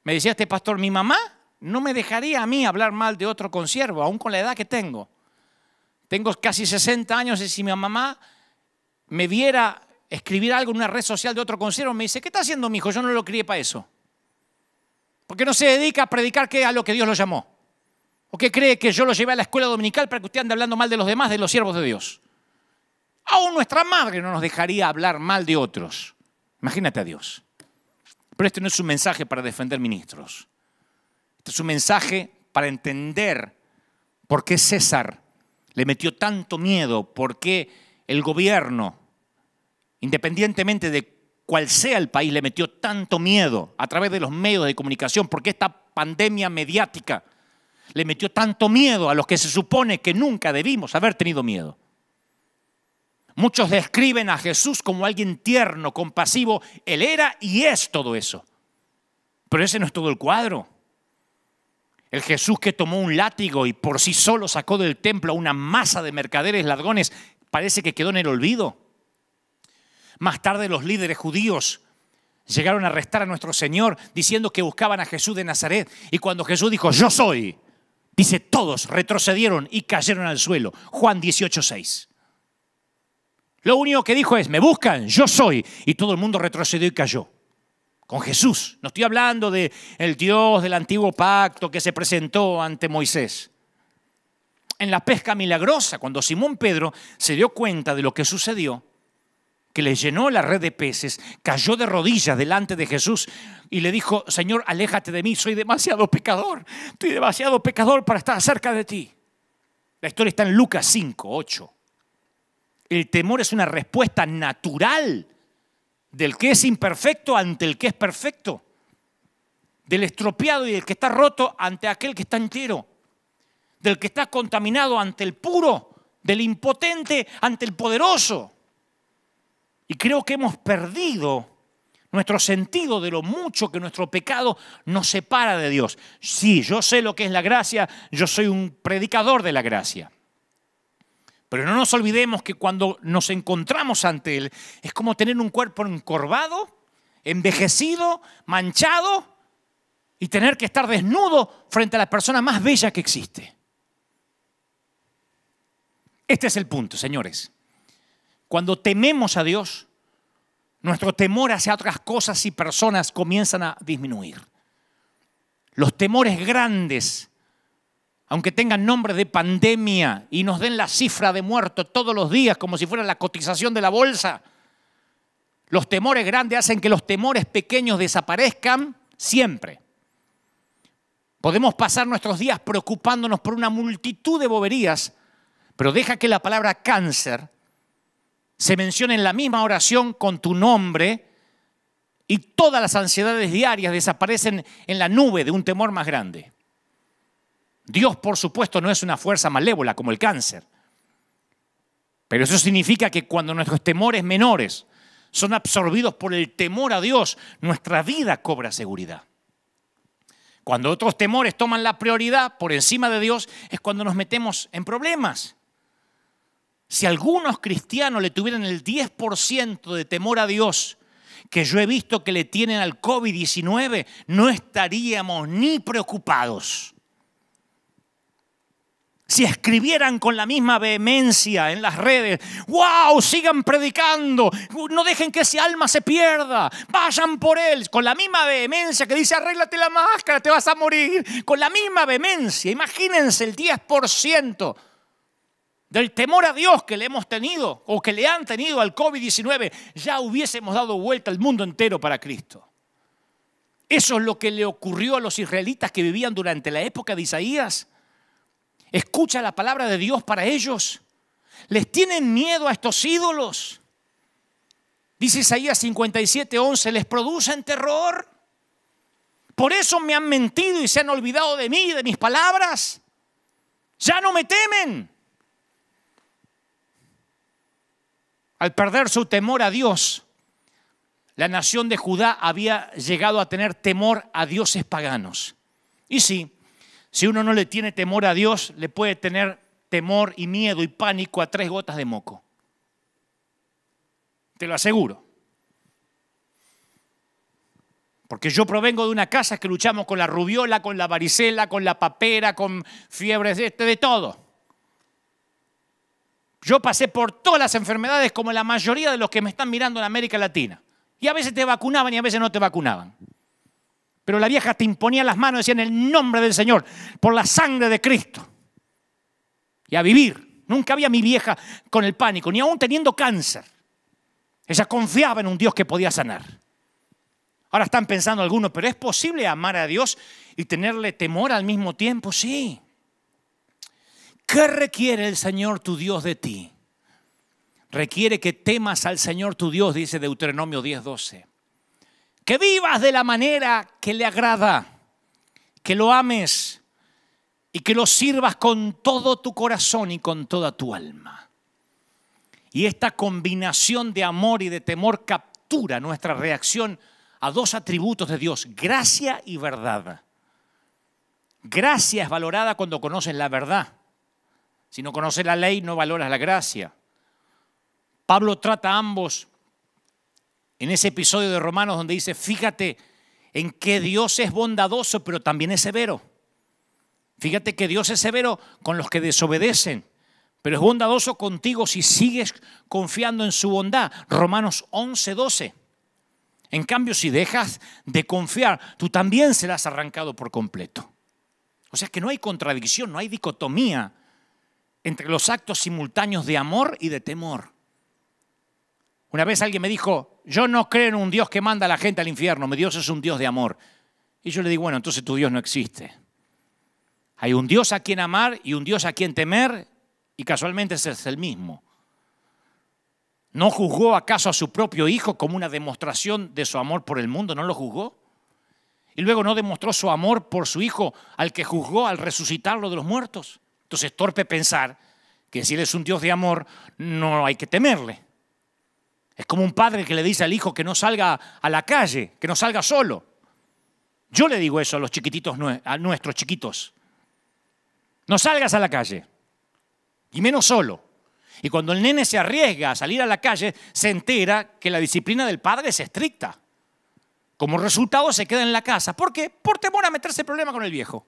A: Me decía este pastor, mi mamá no me dejaría a mí hablar mal de otro consiervo, aún con la edad que tengo. Tengo casi 60 años y si mi mamá me viera escribir algo en una red social de otro consiervo, me dice, ¿qué está haciendo mi hijo? Yo no lo crié para eso. ¿Por qué no se dedica a predicar a lo que Dios lo llamó? ¿O qué cree que yo lo llevé a la escuela dominical para que usted ande hablando mal de los demás, de los siervos de Dios? Aún nuestra madre no nos dejaría hablar mal de otros. Imagínate a Dios. Pero este no es un mensaje para defender ministros. Este es un mensaje para entender por qué César le metió tanto miedo, por qué el gobierno, independientemente de cuál sea el país, le metió tanto miedo a través de los medios de comunicación, por qué esta pandemia mediática le metió tanto miedo a los que se supone que nunca debimos haber tenido miedo. Muchos describen a Jesús como alguien tierno, compasivo. Él era y es todo eso. Pero ese no es todo el cuadro. El Jesús que tomó un látigo y por sí solo sacó del templo a una masa de mercaderes ladrones, parece que quedó en el olvido. Más tarde los líderes judíos llegaron a arrestar a nuestro Señor diciendo que buscaban a Jesús de Nazaret. Y cuando Jesús dijo, yo soy, dice, todos retrocedieron y cayeron al suelo. Juan 18:6. Lo único que dijo es, me buscan, yo soy. Y todo el mundo retrocedió y cayó. Con Jesús. No estoy hablando del Dios del antiguo pacto que se presentó ante Moisés. En la pesca milagrosa, cuando Simón Pedro se dio cuenta de lo que sucedió, que le llenó la red de peces, cayó de rodillas delante de Jesús y le dijo, Señor, aléjate de mí, soy demasiado pecador. Estoy demasiado pecador para estar cerca de ti. La historia está en Lucas 5:8. El temor es una respuesta natural del que es imperfecto ante el que es perfecto, del estropeado y del que está roto ante aquel que está entero, del que está contaminado ante el puro, del impotente ante el poderoso. Y creo que hemos perdido nuestro sentido de lo mucho que nuestro pecado nos separa de Dios. Sí, yo sé lo que es la gracia, yo soy un predicador de la gracia. Pero no nos olvidemos que cuando nos encontramos ante Él, es como tener un cuerpo encorvado, envejecido, manchado y tener que estar desnudo frente a la persona más bella que existe. Este es el punto, señores. Cuando tememos a Dios, nuestro temor hacia otras cosas y personas comienzan a disminuir. Los temores grandes, aunque tengan nombre de pandemia y nos den la cifra de muertos todos los días como si fuera la cotización de la bolsa, los temores grandes hacen que los temores pequeños desaparezcan siempre. Podemos pasar nuestros días preocupándonos por una multitud de boberías, pero deja que la palabra cáncer se mencione en la misma oración con tu nombre y todas las ansiedades diarias desaparecen en la nube de un temor más grande. Dios, por supuesto, no es una fuerza malévola como el cáncer. Pero eso significa que cuando nuestros temores menores son absorbidos por el temor a Dios, nuestra vida cobra seguridad. Cuando otros temores toman la prioridad por encima de Dios, es cuando nos metemos en problemas. Si algunos cristianos le tuvieran el 10% de temor a Dios que yo he visto que le tienen al COVID-19, no estaríamos ni preocupados. Si escribieran con la misma vehemencia en las redes, ¡wow! Sigan predicando, no dejen que ese alma se pierda, vayan por él, con la misma vehemencia que dice, arréglate la máscara, te vas a morir, con la misma vehemencia. Imagínense el 10% del temor a Dios que le hemos tenido o que le han tenido al COVID-19, ya hubiésemos dado vuelta al mundo entero para Cristo. Eso es lo que le ocurrió a los israelitas que vivían durante la época de Isaías. Escucha la palabra de Dios para ellos. ¿Les tienen miedo a estos ídolos? Dice Isaías 57:11, ¿les producen terror? ¿Por eso me han mentido y se han olvidado de mí y de mis palabras? ¿Ya no me temen? Al perder su temor a Dios, la nación de Judá había llegado a tener temor a dioses paganos. Y sí, si uno no le tiene temor a Dios, le puede tener temor y miedo y pánico a 3 gotas de moco. Te lo aseguro. Porque yo provengo de una casa que luchamos con la rubiola, con la varicela, con la papera, con fiebres de todo. Yo pasé por todas las enfermedades como la mayoría de los que me están mirando en América Latina. Y a veces te vacunaban y a veces no te vacunaban. Pero la vieja te imponía las manos y decía: en el nombre del Señor, por la sangre de Cristo. Y a vivir. Nunca había mi vieja con el pánico, ni aún teniendo cáncer. Ella confiaba en un Dios que podía sanar. Ahora están pensando algunos, ¿pero es posible amar a Dios y tenerle temor al mismo tiempo? Sí. ¿Qué requiere el Señor tu Dios de ti? Requiere que temas al Señor tu Dios, dice Deuteronomio 10:12. Que vivas de la manera que le agrada, que lo ames y que lo sirvas con todo tu corazón y con toda tu alma. Y esta combinación de amor y de temor captura nuestra reacción a dos atributos de Dios: gracia y verdad. Gracia es valorada cuando conoces la verdad. Si no conoces la ley, no valoras la gracia. Pablo trata a ambos en ese episodio de Romanos donde dice: fíjate en que Dios es bondadoso, pero también es severo. Fíjate que Dios es severo con los que desobedecen, pero es bondadoso contigo si sigues confiando en su bondad. Romanos 11:12. En cambio, si dejas de confiar, tú también serás arrancado por completo. O sea que no hay contradicción, no hay dicotomía entre los actos simultáneos de amor y de temor. Una vez alguien me dijo: yo no creo en un Dios que manda a la gente al infierno, mi Dios es un Dios de amor. Y yo le digo: bueno, entonces tu Dios no existe. Hay un Dios a quien amar y un Dios a quien temer, y casualmente ese es el mismo. ¿No juzgó acaso a su propio Hijo como una demostración de su amor por el mundo? ¿No lo juzgó? Y luego no demostró su amor por su Hijo al que juzgó al resucitarlo de los muertos. Entonces, torpe pensar que si Él es un Dios de amor, no hay que temerle. Es como un padre que le dice al hijo que no salga a la calle, que no salga solo. Yo le digo eso a los chiquititos, a nuestros chiquitos. No salgas a la calle, y menos solo. Y cuando el nene se arriesga a salir a la calle, se entera que la disciplina del padre es estricta. Como resultado se queda en la casa. ¿Por qué? Por temor a meterse en problema con el viejo.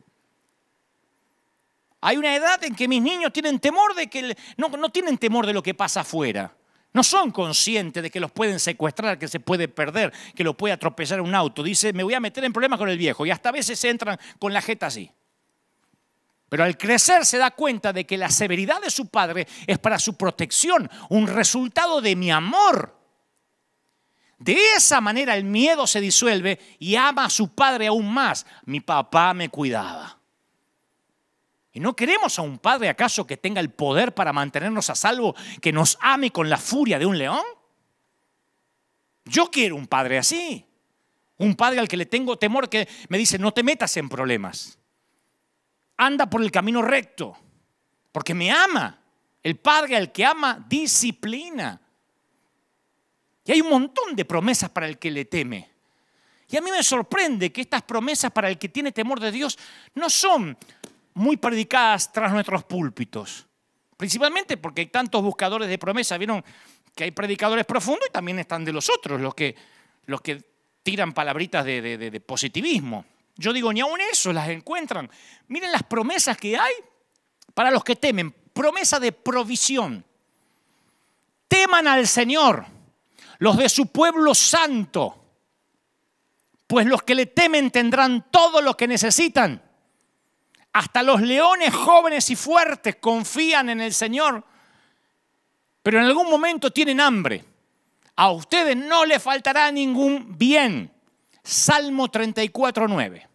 A: Hay una edad en que mis niños tienen temor de que no tienen temor de lo que pasa afuera. No son conscientes de que los pueden secuestrar, que se puede perder, que lo puede atropellar un auto. Dice: me voy a meter en problemas con el viejo. Y hasta a veces entran con la jeta así. Pero al crecer se da cuenta de que la severidad de su padre es para su protección, un resultado de mi amor. De esa manera el miedo se disuelve y ama a su padre aún más. Mi papá me cuidaba. ¿Y no queremos a un padre acaso que tenga el poder para mantenernos a salvo, que nos ame con la furia de un león? Yo quiero un padre así. Un padre al que le tengo temor, que me dice: no te metas en problemas. Anda por el camino recto, porque me ama. El padre al que ama disciplina. Y hay un montón de promesas para el que le teme. Y a mí me sorprende que estas promesas para el que tiene temor de Dios no son muy predicadas tras nuestros púlpitos. Principalmente porque hay tantos buscadores de promesas. Vieron que hay predicadores profundos y también están de los otros, los que tiran palabritas de positivismo. Yo digo, ni aun eso las encuentran. Miren las promesas que hay para los que temen. Promesa de provisión. Teman al Señor, los de su pueblo santo, pues los que le temen tendrán todo lo que necesitan. Hasta los leones jóvenes y fuertes confían en el Señor, pero en algún momento tienen hambre. A ustedes no les faltará ningún bien. Salmo 34:9.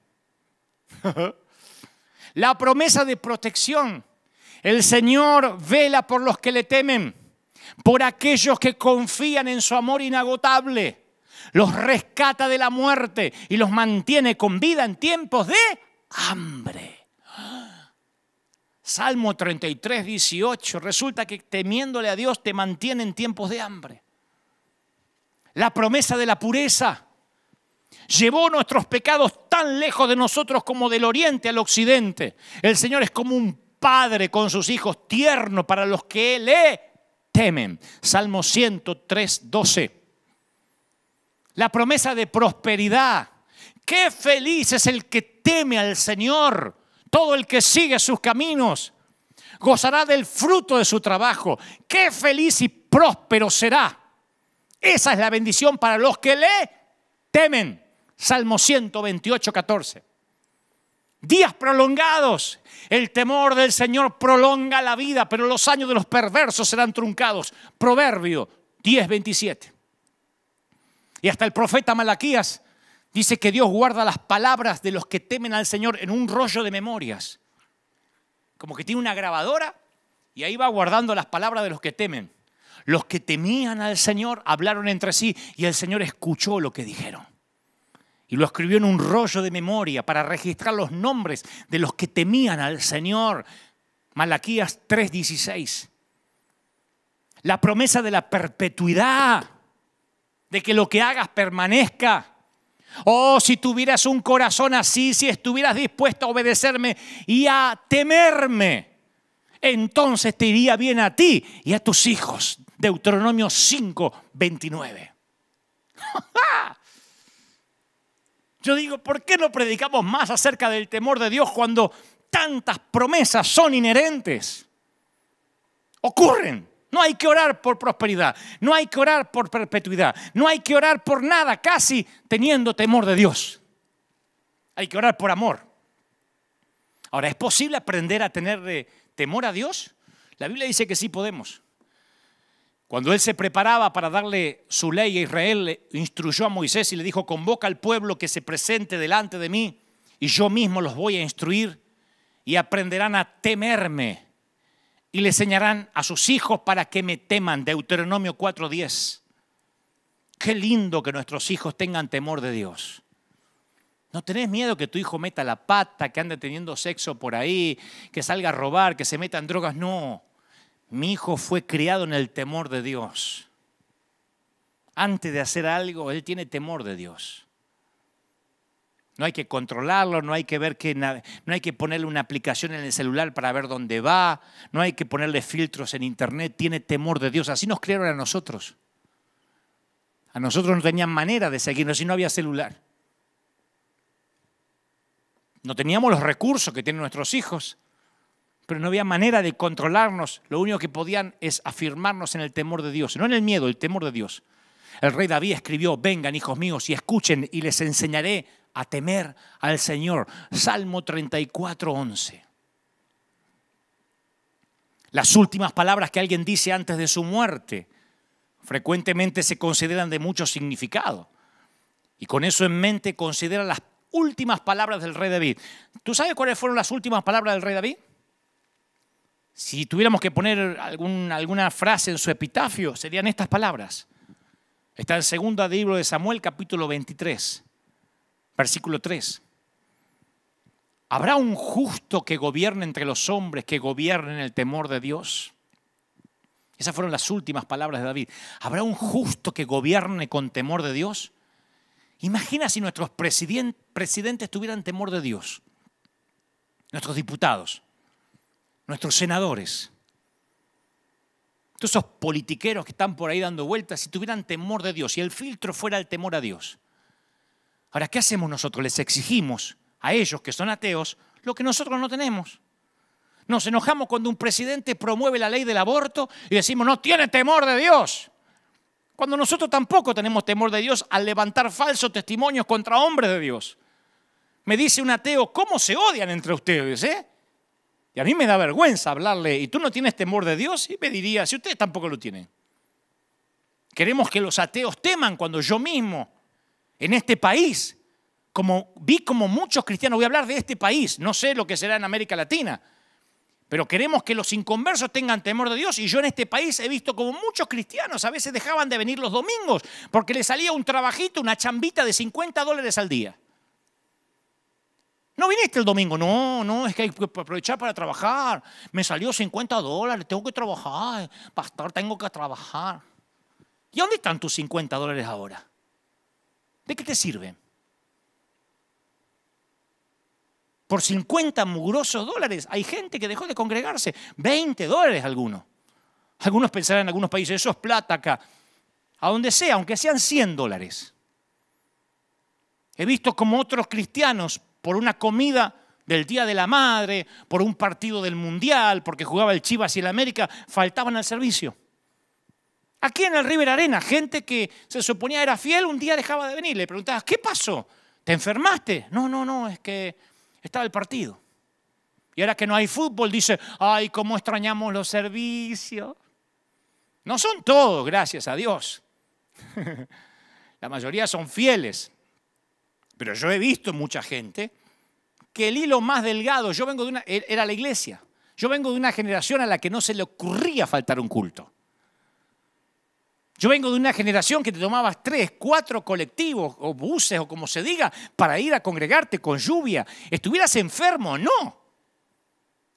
A: La promesa de protección. El Señor vela por los que le temen, por aquellos que confían en su amor inagotable. Los rescata de la muerte y los mantiene con vida en tiempos de hambre. Salmo 33:18. Resulta que temiéndole a Dios te mantiene en tiempos de hambre. La promesa de la pureza. Llevó nuestros pecados tan lejos de nosotros como del oriente al occidente. El Señor es como un padre con sus hijos, tierno para los que le temen. Salmo 103:12. La promesa de prosperidad. Qué feliz es el que teme al Señor. Todo el que sigue sus caminos gozará del fruto de su trabajo. Qué feliz y próspero será. Esa es la bendición para los que le temen. Salmo 128, 14. Días prolongados. El temor del Señor prolonga la vida, pero los años de los perversos serán truncados. Proverbio 10, 27. Y hasta el profeta Malaquías dice que Dios guarda las palabras de los que temen al Señor en un rollo de memorias. Como que tiene una grabadora y ahí va guardando las palabras de los que temen. Los que temían al Señor hablaron entre sí y el Señor escuchó lo que dijeron. Y lo escribió en un rollo de memoria para registrar los nombres de los que temían al Señor. Malaquías 3:16. La promesa de la perpetuidad, de que lo que hagas permanezca. Oh, si tuvieras un corazón así, si estuvieras dispuesto a obedecerme y a temerme, entonces te iría bien a ti y a tus hijos. Deuteronomio 5:29. Yo digo, ¿por qué no predicamos más acerca del temor de Dios cuando tantas promesas son inherentes? Ocurren. No hay que orar por prosperidad, no hay que orar por perpetuidad, no hay que orar por nada casi teniendo temor de Dios. Hay que orar por amor. Ahora, ¿es posible aprender a tener temor a Dios? La Biblia dice que sí podemos. Cuando Él se preparaba para darle su ley a Israel, le instruyó a Moisés y le dijo: convoca al pueblo que se presente delante de mí y yo mismo los voy a instruir y aprenderán a temerme. Y le enseñarán a sus hijos para que me teman. Deuteronomio 4:10. Qué lindo que nuestros hijos tengan temor de Dios. ¿No tenés miedo que tu hijo meta la pata, que ande teniendo sexo por ahí, que salga a robar, que se meta en drogas? No. Mi hijo fue criado en el temor de Dios. Antes de hacer algo, él tiene temor de Dios. No hay que controlarlo, no hay que ver no hay que ponerle una aplicación en el celular para ver dónde va, no hay que ponerle filtros en internet, tiene temor de Dios. Así nos criaron a nosotros. A nosotros no tenían manera de seguirnos si no había celular. No teníamos los recursos que tienen nuestros hijos, pero no había manera de controlarnos. Lo único que podían es afirmarnos en el temor de Dios, no en el miedo, el temor de Dios. El rey David escribió: vengan, hijos míos, y escuchen, y les enseñaré a temer al Señor. Salmo 34:11. Las últimas palabras que alguien dice antes de su muerte frecuentemente se consideran de mucho significado. Y con eso en mente considera las últimas palabras del rey David. ¿Tú sabes cuáles fueron las últimas palabras del rey David? Si tuviéramos que poner alguna frase en su epitafio, serían estas palabras. Está en segunda libro de Samuel, capítulo 23, versículo 3. ¿Habrá un justo que gobierne entre los hombres, que gobierne en el temor de Dios? Esas fueron las últimas palabras de David. ¿Habrá un justo que gobierne con temor de Dios? Imagina si nuestros presidentes tuvieran temor de Dios. Nuestros diputados, nuestros senadores, todos esos politiqueros que están por ahí dando vueltas, si tuvieran temor de Dios y el filtro fuera el temor a Dios. Ahora, ¿qué hacemos nosotros? Les exigimos a ellos que son ateos lo que nosotros no tenemos. Nos enojamos cuando un presidente promueve la ley del aborto y decimos: no tiene temor de Dios. Cuando nosotros tampoco tenemos temor de Dios al levantar falsos testimonios contra hombres de Dios. Me dice un ateo: ¿cómo se odian entre ustedes? Y a mí me da vergüenza hablarle: ¿y tú no tienes temor de Dios? Y me diría: si ustedes tampoco lo tienen. Queremos que los ateos teman cuando yo mismo, en este país, vi como muchos cristianos, voy a hablar de este país, no sé lo que será en América Latina, pero queremos que los inconversos tengan temor de Dios. Y yo en este país he visto como muchos cristianos a veces dejaban de venir los domingos porque les salía un trabajito, una chambita de $50 al día. ¿No viniste el domingo? No, es que hay que aprovechar para trabajar. Me salió $50, tengo que trabajar. Pastor, tengo que trabajar. ¿Y dónde están tus $50 ahora? ¿De qué te sirven? Por 50 mugrosos dólares hay gente que dejó de congregarse. $20 algunos. Algunos pensarán en algunos países: eso es plata acá. A donde sea, aunque sean $100. He visto como otros cristianos, por una comida del Día de la Madre, por un partido del Mundial, porque jugaba el Chivas y el América, faltaban al servicio. Aquí en el River Arena, gente que se suponía era fiel, un día dejaba de venir. Le preguntabas, ¿qué pasó? ¿Te enfermaste? No, es que estaba el partido. Y ahora que no hay fútbol, dice, ay, cómo extrañamos los servicios. No son todos, gracias a Dios. La mayoría son fieles. Pero yo he visto mucha gente que el hilo más delgado, era la iglesia. Yo vengo de una generación a la que no se le ocurría faltar un culto. Yo vengo de una generación que te tomabas 3, 4 colectivos o buses o como se diga para ir a congregarte con lluvia. Estuvieras enfermo, no.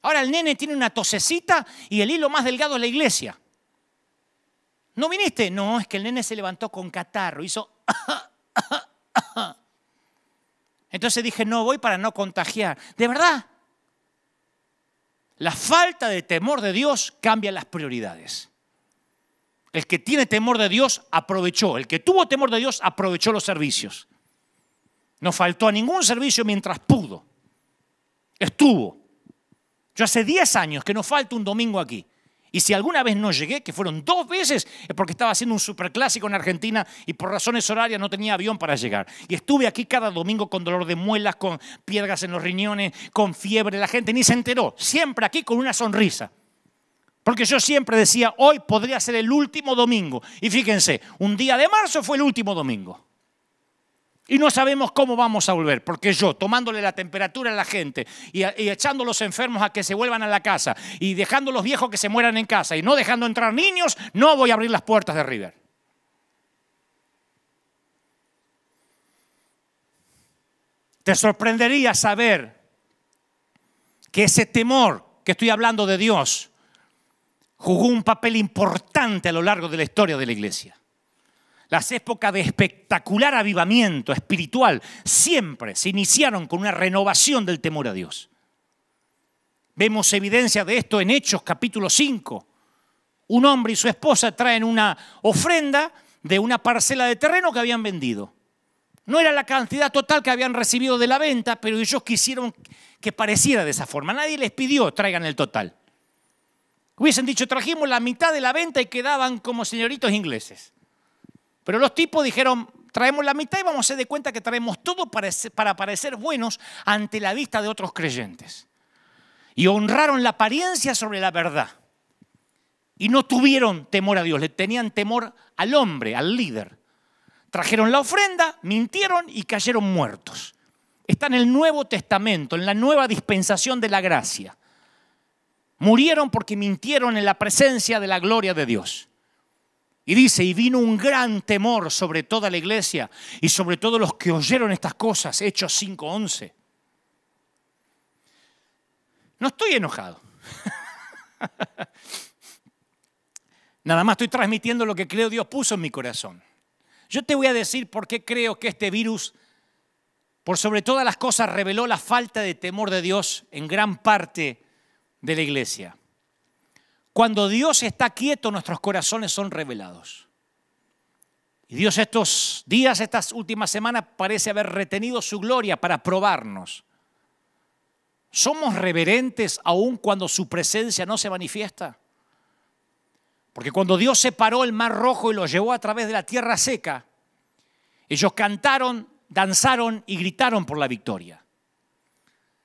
A: Ahora el nene tiene una tosecita y el hilo más delgado es la iglesia. ¿No viniste? No, es que el nene se levantó con catarro, hizo... Entonces dije, no voy para no contagiar. ¿De verdad? La falta de temor de Dios cambia las prioridades. El que tiene temor de Dios aprovechó. El que tuvo temor de Dios aprovechó los servicios. No faltó a ningún servicio mientras pudo. Estuvo. Yo hace 10 años que no falta un domingo aquí. Y si alguna vez no llegué, que fueron 2 veces, es porque estaba haciendo un superclásico en Argentina y por razones horarias no tenía avión para llegar. Y estuve aquí cada domingo con dolor de muelas, con piedras en los riñones, con fiebre. La gente ni se enteró. Siempre aquí con una sonrisa. Porque yo siempre decía, hoy podría ser el último domingo. Y fíjense, un día de marzo fue el último domingo. Y no sabemos cómo vamos a volver, porque yo, tomándole la temperatura a la gente y echando a los enfermos a que se vuelvan a la casa y dejando a los viejos que se mueran en casa y no dejando entrar niños, no voy a abrir las puertas de River. Te sorprendería saber que ese temor que estoy hablando de Dios jugó un papel importante a lo largo de la historia de la iglesia. Las épocas de espectacular avivamiento espiritual siempre se iniciaron con una renovación del temor a Dios. Vemos evidencia de esto en Hechos capítulo 5. Un hombre y su esposa traen una ofrenda de una parcela de terreno que habían vendido. No era la cantidad total que habían recibido de la venta, pero ellos quisieron que pareciera de esa forma. Nadie les pidió traigan el total. Hubiesen dicho trajimos la mitad de la venta y quedaban como señoritos ingleses. Pero los tipos dijeron, traemos la mitad y vamos a hacer de cuenta que traemos todo para parecer buenos ante la vista de otros creyentes. Y honraron la apariencia sobre la verdad. Y no tuvieron temor a Dios, le tenían temor al hombre, al líder. Trajeron la ofrenda, mintieron y cayeron muertos. Está en el Nuevo Testamento, en la nueva dispensación de la gracia. Murieron porque mintieron en la presencia de la gloria de Dios. Y dice, y vino un gran temor sobre toda la iglesia y sobre todos los que oyeron estas cosas, Hechos 5:11. No estoy enojado. Nada más estoy transmitiendo lo que creo Dios puso en mi corazón. Yo te voy a decir por qué creo que este virus, por sobre todas las cosas, reveló la falta de temor de Dios en gran parte de la iglesia. Cuando Dios está quieto, nuestros corazones son revelados. Y Dios estos días, estas últimas semanas, parece haber retenido su gloria para probarnos. ¿Somos reverentes aún cuando su presencia no se manifiesta? Porque cuando Dios separó el mar rojo y lo llevó a través de la tierra seca, ellos cantaron, danzaron y gritaron por la victoria.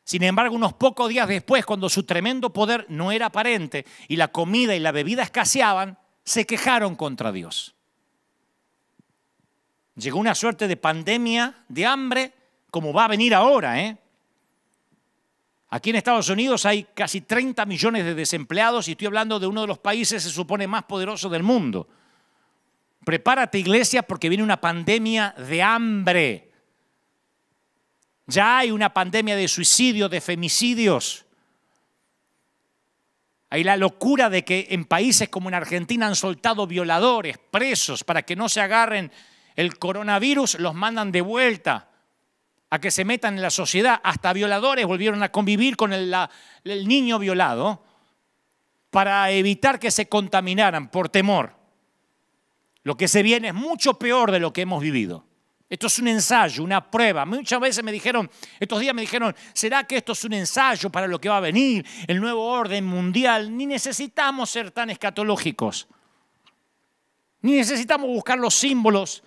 A: Sin embargo, unos pocos días después, cuando su tremendo poder no era aparente y la comida y la bebida escaseaban, se quejaron contra Dios. Llegó una suerte de pandemia, de hambre, como va a venir ahora, Aquí en Estados Unidos hay casi 30 millones de desempleados y estoy hablando de uno de los países, se supone, más poderosos del mundo. Prepárate, iglesia, porque viene una pandemia de hambre. Ya hay una pandemia de suicidio, de femicidios. Hay la locura de que en países como en Argentina han soltado violadores, presos, para que no se agarren el coronavirus, los mandan de vuelta a que se metan en la sociedad. Hasta violadores volvieron a convivir con el niño violado para evitar que se contaminaran por temor. Lo que se viene es mucho peor de lo que hemos vivido. Esto es un ensayo, una prueba. Muchas veces me dijeron, estos días me dijeron, ¿será que esto es un ensayo para lo que va a venir, el nuevo orden mundial? Ni necesitamos ser tan escatológicos. Ni necesitamos buscar los símbolos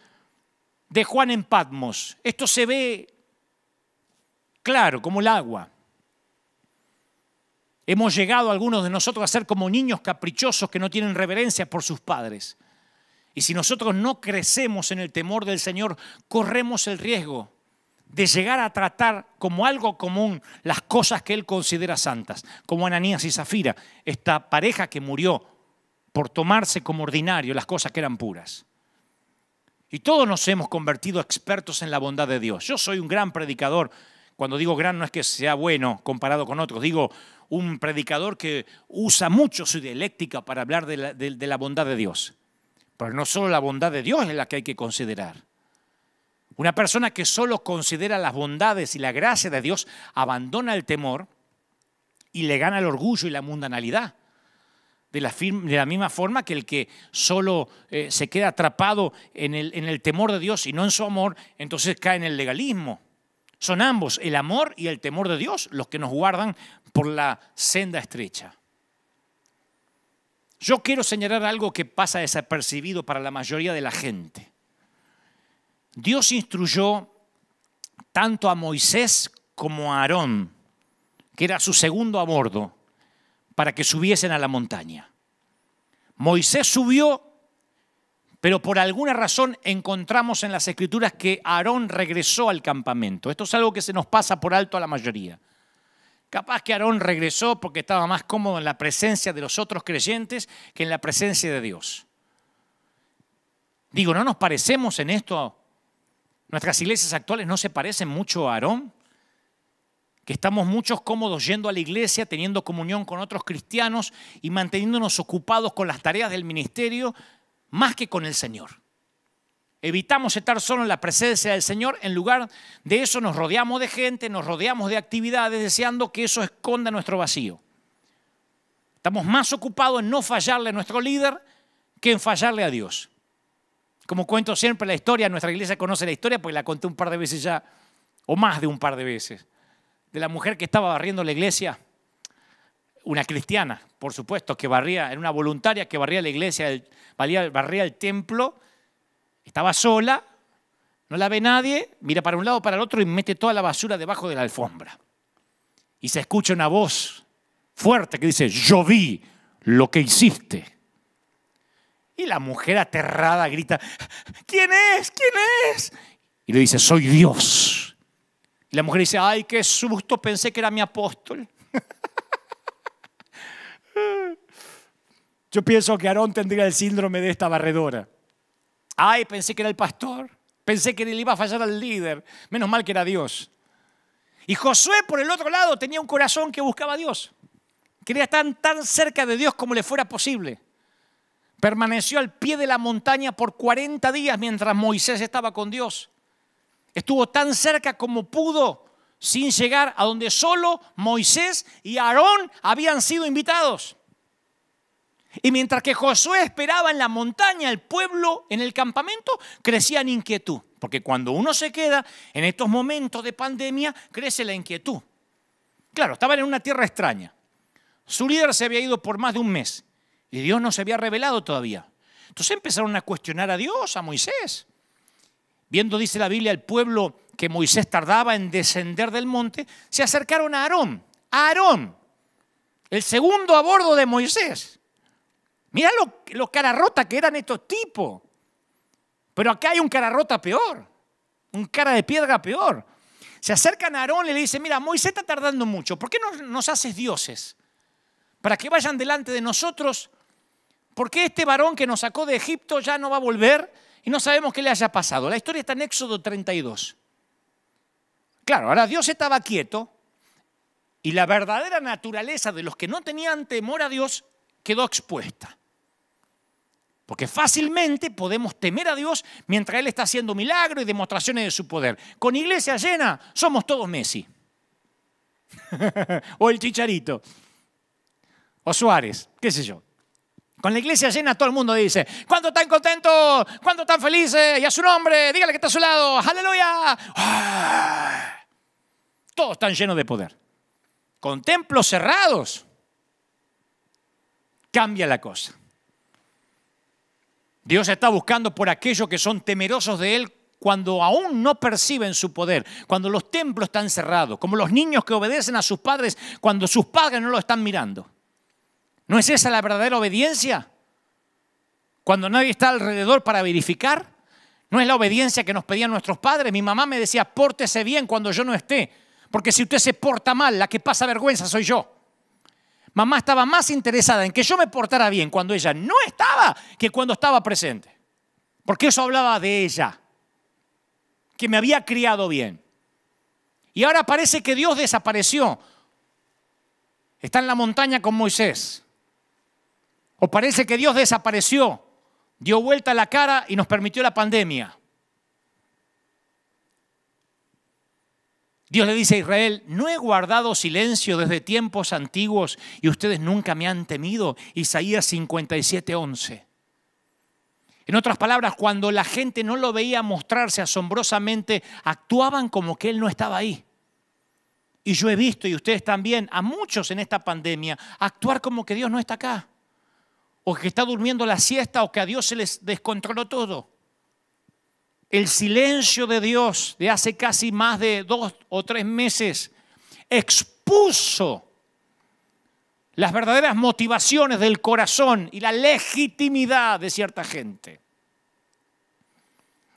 A: de Juan en Patmos. Esto se ve claro, como el agua. Hemos llegado algunos de nosotros a ser como niños caprichosos que no tienen reverencia por sus padres. Y si nosotros no crecemos en el temor del Señor, corremos el riesgo de llegar a tratar como algo común las cosas que Él considera santas, como Ananías y Zafira, esta pareja que murió por tomarse como ordinario las cosas que eran puras. Y todos nos hemos convertido expertos en la bondad de Dios. Yo soy un gran predicador. Cuando digo gran no es que sea bueno comparado con otros, digo un predicador que usa mucho su dialéctica para hablar de la bondad de Dios. Pero no solo la bondad de Dios es la que hay que considerar. Una persona que solo considera las bondades y la gracia de Dios abandona el temor y le gana el orgullo y la mundanalidad. De la misma forma que el que solo se queda atrapado en el temor de Dios y no en su amor, entonces cae en el legalismo. Son ambos, el amor y el temor de Dios, los que nos guardan por la senda estrecha. Yo quiero señalar algo que pasa desapercibido para la mayoría de la gente. Dios instruyó tanto a Moisés como a Aarón, que era su segundo a bordo, para que subiesen a la montaña. Moisés subió, pero por alguna razón encontramos en las Escrituras que Aarón regresó al campamento. Esto es algo que se nos pasa por alto a la mayoría. Capaz que Aarón regresó porque estaba más cómodo en la presencia de los otros creyentes que en la presencia de Dios. Digo, ¿no nos parecemos en esto? Nuestras iglesias actuales no se parecen mucho a Aarón. Que estamos muchos cómodos yendo a la iglesia, teniendo comunión con otros cristianos y manteniéndonos ocupados con las tareas del ministerio más que con el Señor. Evitamos estar solo en la presencia del Señor, en lugar de eso nos rodeamos de gente, nos rodeamos de actividades deseando que eso esconda nuestro vacío. Estamos más ocupados en no fallarle a nuestro líder que en fallarle a Dios. Como cuento siempre la historia, nuestra iglesia conoce la historia porque la conté un par de veces ya, o más de un par de veces, de la mujer que estaba barriendo la iglesia, una cristiana, por supuesto, que barría, era una voluntaria que barría la iglesia, barría el templo. Estaba sola, no la ve nadie, mira para un lado, para el otro y mete toda la basura debajo de la alfombra. Y se escucha una voz fuerte que dice, yo vi lo que hiciste. Y la mujer aterrada grita, ¿quién es? ¿Quién es? Y le dice, soy Dios. Y la mujer dice, ay, qué susto, pensé que era mi apóstol. Yo pienso que Aarón tendría el síndrome de esta barredora. Ay, pensé que era el pastor. Pensé que le iba a fallar al líder. Menos mal que era Dios. Y Josué, por el otro lado, tenía un corazón que buscaba a Dios. Quería estar tan cerca de Dios como le fuera posible. Permaneció al pie de la montaña por 40 días mientras Moisés estaba con Dios. Estuvo tan cerca como pudo, sin llegar a donde solo Moisés y Aarón habían sido invitados. Y mientras que Josué esperaba en la montaña, el pueblo en el campamento crecía en inquietud. Porque cuando uno se queda en estos momentos de pandemia, crece la inquietud. Claro, estaban en una tierra extraña. Su líder se había ido por más de un mes y Dios no se había revelado todavía. Entonces empezaron a cuestionar a Dios, a Moisés. Viendo, dice la Biblia, el pueblo que Moisés tardaba en descender del monte, se acercaron a Aarón. A Aarón, el segundo a bordo de Moisés. Mirá lo cara rota que eran estos tipos. Pero acá hay un cara rota peor. Un cara de piedra peor. Se acercan a Aarón y le dicen, mira, Moisés está tardando mucho. ¿Por qué no nos haces dioses? Para que vayan delante de nosotros. ¿Por qué este varón que nos sacó de Egipto ya no va a volver? Y no sabemos qué le haya pasado. La historia está en Éxodo 32. Claro, ahora Dios estaba quieto. Y la verdadera naturaleza de los que no tenían temor a Dios quedó expuesta. Porque fácilmente podemos temer a Dios mientras Él está haciendo milagros y demostraciones de su poder. Con iglesia llena somos todos Messi. O el Chicharito. O Suárez, qué sé yo. Con la iglesia llena todo el mundo dice, ¿cuánto están contentos? ¿Cuánto están felices? Y a su nombre, dígale que está a su lado. ¡Aleluya! ¡Ah! Todos están llenos de poder. Con templos cerrados, cambia la cosa. Dios está buscando por aquellos que son temerosos de Él cuando aún no perciben su poder, cuando los templos están cerrados, como los niños que obedecen a sus padres cuando sus padres no lo están mirando. ¿No es esa la verdadera obediencia? Cuando nadie está alrededor para verificar. ¿No es la obediencia que nos pedían nuestros padres? Mi mamá me decía, pórtese bien cuando yo no esté, porque si usted se porta mal, la que pasa vergüenza soy yo. Mamá estaba más interesada en que yo me portara bien cuando ella no estaba que cuando estaba presente. Porque eso hablaba de ella, que me había criado bien. Y ahora parece que Dios desapareció. Está en la montaña con Moisés. O parece que Dios desapareció, dio vuelta la cara y nos permitió la pandemia. Dios le dice a Israel, ¿no he guardado silencio desde tiempos antiguos y ustedes nunca me han temido? Isaías 57:11. En otras palabras, cuando la gente no lo veía mostrarse asombrosamente, actuaban como que Él no estaba ahí. Y yo he visto, y ustedes también, a muchos en esta pandemia, actuar como que Dios no está acá. O que está durmiendo la siesta, o que a Dios se les descontroló todo. El silencio de Dios de hace casi más de 2 o 3 meses expuso las verdaderas motivaciones del corazón y la legitimidad de cierta gente.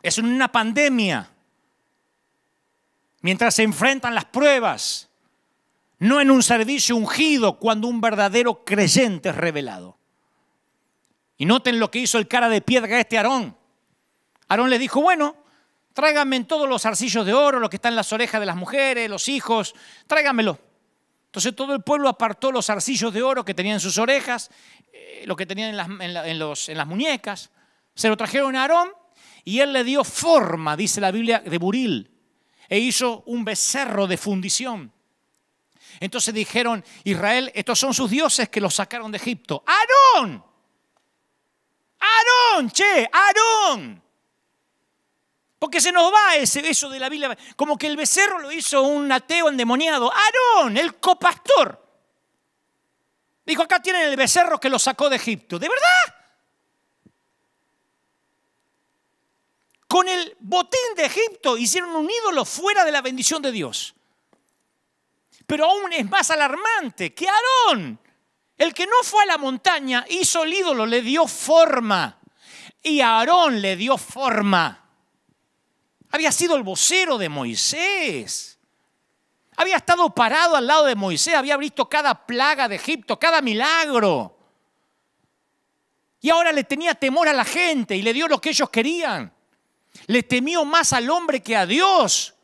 A: Es una pandemia. Mientras se enfrentan las pruebas, no en un servicio ungido cuando un verdadero creyente es revelado. Y noten lo que hizo el cara de piedra Aarón. Aarón le dijo, bueno, tráiganme todos los zarcillos de oro, lo que está en las orejas de las mujeres, los hijos, tráiganmelo. Entonces todo el pueblo apartó los zarcillos de oro que tenían en sus orejas, lo que tenían en las muñecas. Se lo trajeron a Aarón y él le dio forma, dice la Biblia, de buril. E hizo un becerro de fundición. Entonces dijeron, Israel, estos son sus dioses que los sacaron de Egipto. ¡Aarón! ¡Aarón! ¡Che! ¡Aarón! Porque se nos va eso de la Biblia, como que el becerro lo hizo un ateo endemoniado. ¡Aarón! El copastor. Dijo, acá tienen el becerro que lo sacó de Egipto. ¿De verdad? Con el botín de Egipto hicieron un ídolo fuera de la bendición de Dios. Pero aún es más alarmante que Aarón, el que no fue a la montaña, hizo el ídolo, le dio forma. Y Aarón le dio forma. Había sido el vocero de Moisés. Había estado parado al lado de Moisés, había visto cada plaga de Egipto, cada milagro. Y ahora le tenía temor a la gente y le dio lo que ellos querían. Le temió más al hombre que a Dios.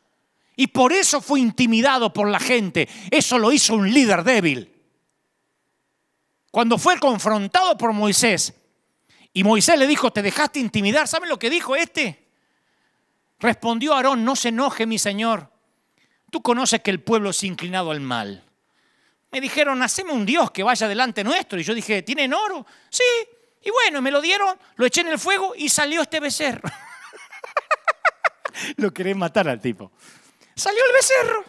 A: Y por eso fue intimidado por la gente. Eso lo hizo un líder débil. Cuando fue confrontado por Moisés, y Moisés le dijo, ¿te dejaste intimidar? ¿Saben lo que dijo este? Respondió Aarón, no se enoje mi señor. Tú conoces que el pueblo es inclinado al mal. Me dijeron, haceme un Dios que vaya delante nuestro. Y yo dije, ¿tienen oro? Sí. Y bueno, me lo dieron, lo eché en el fuego y salió este becerro. Lo querés matar al tipo. Salió el becerro.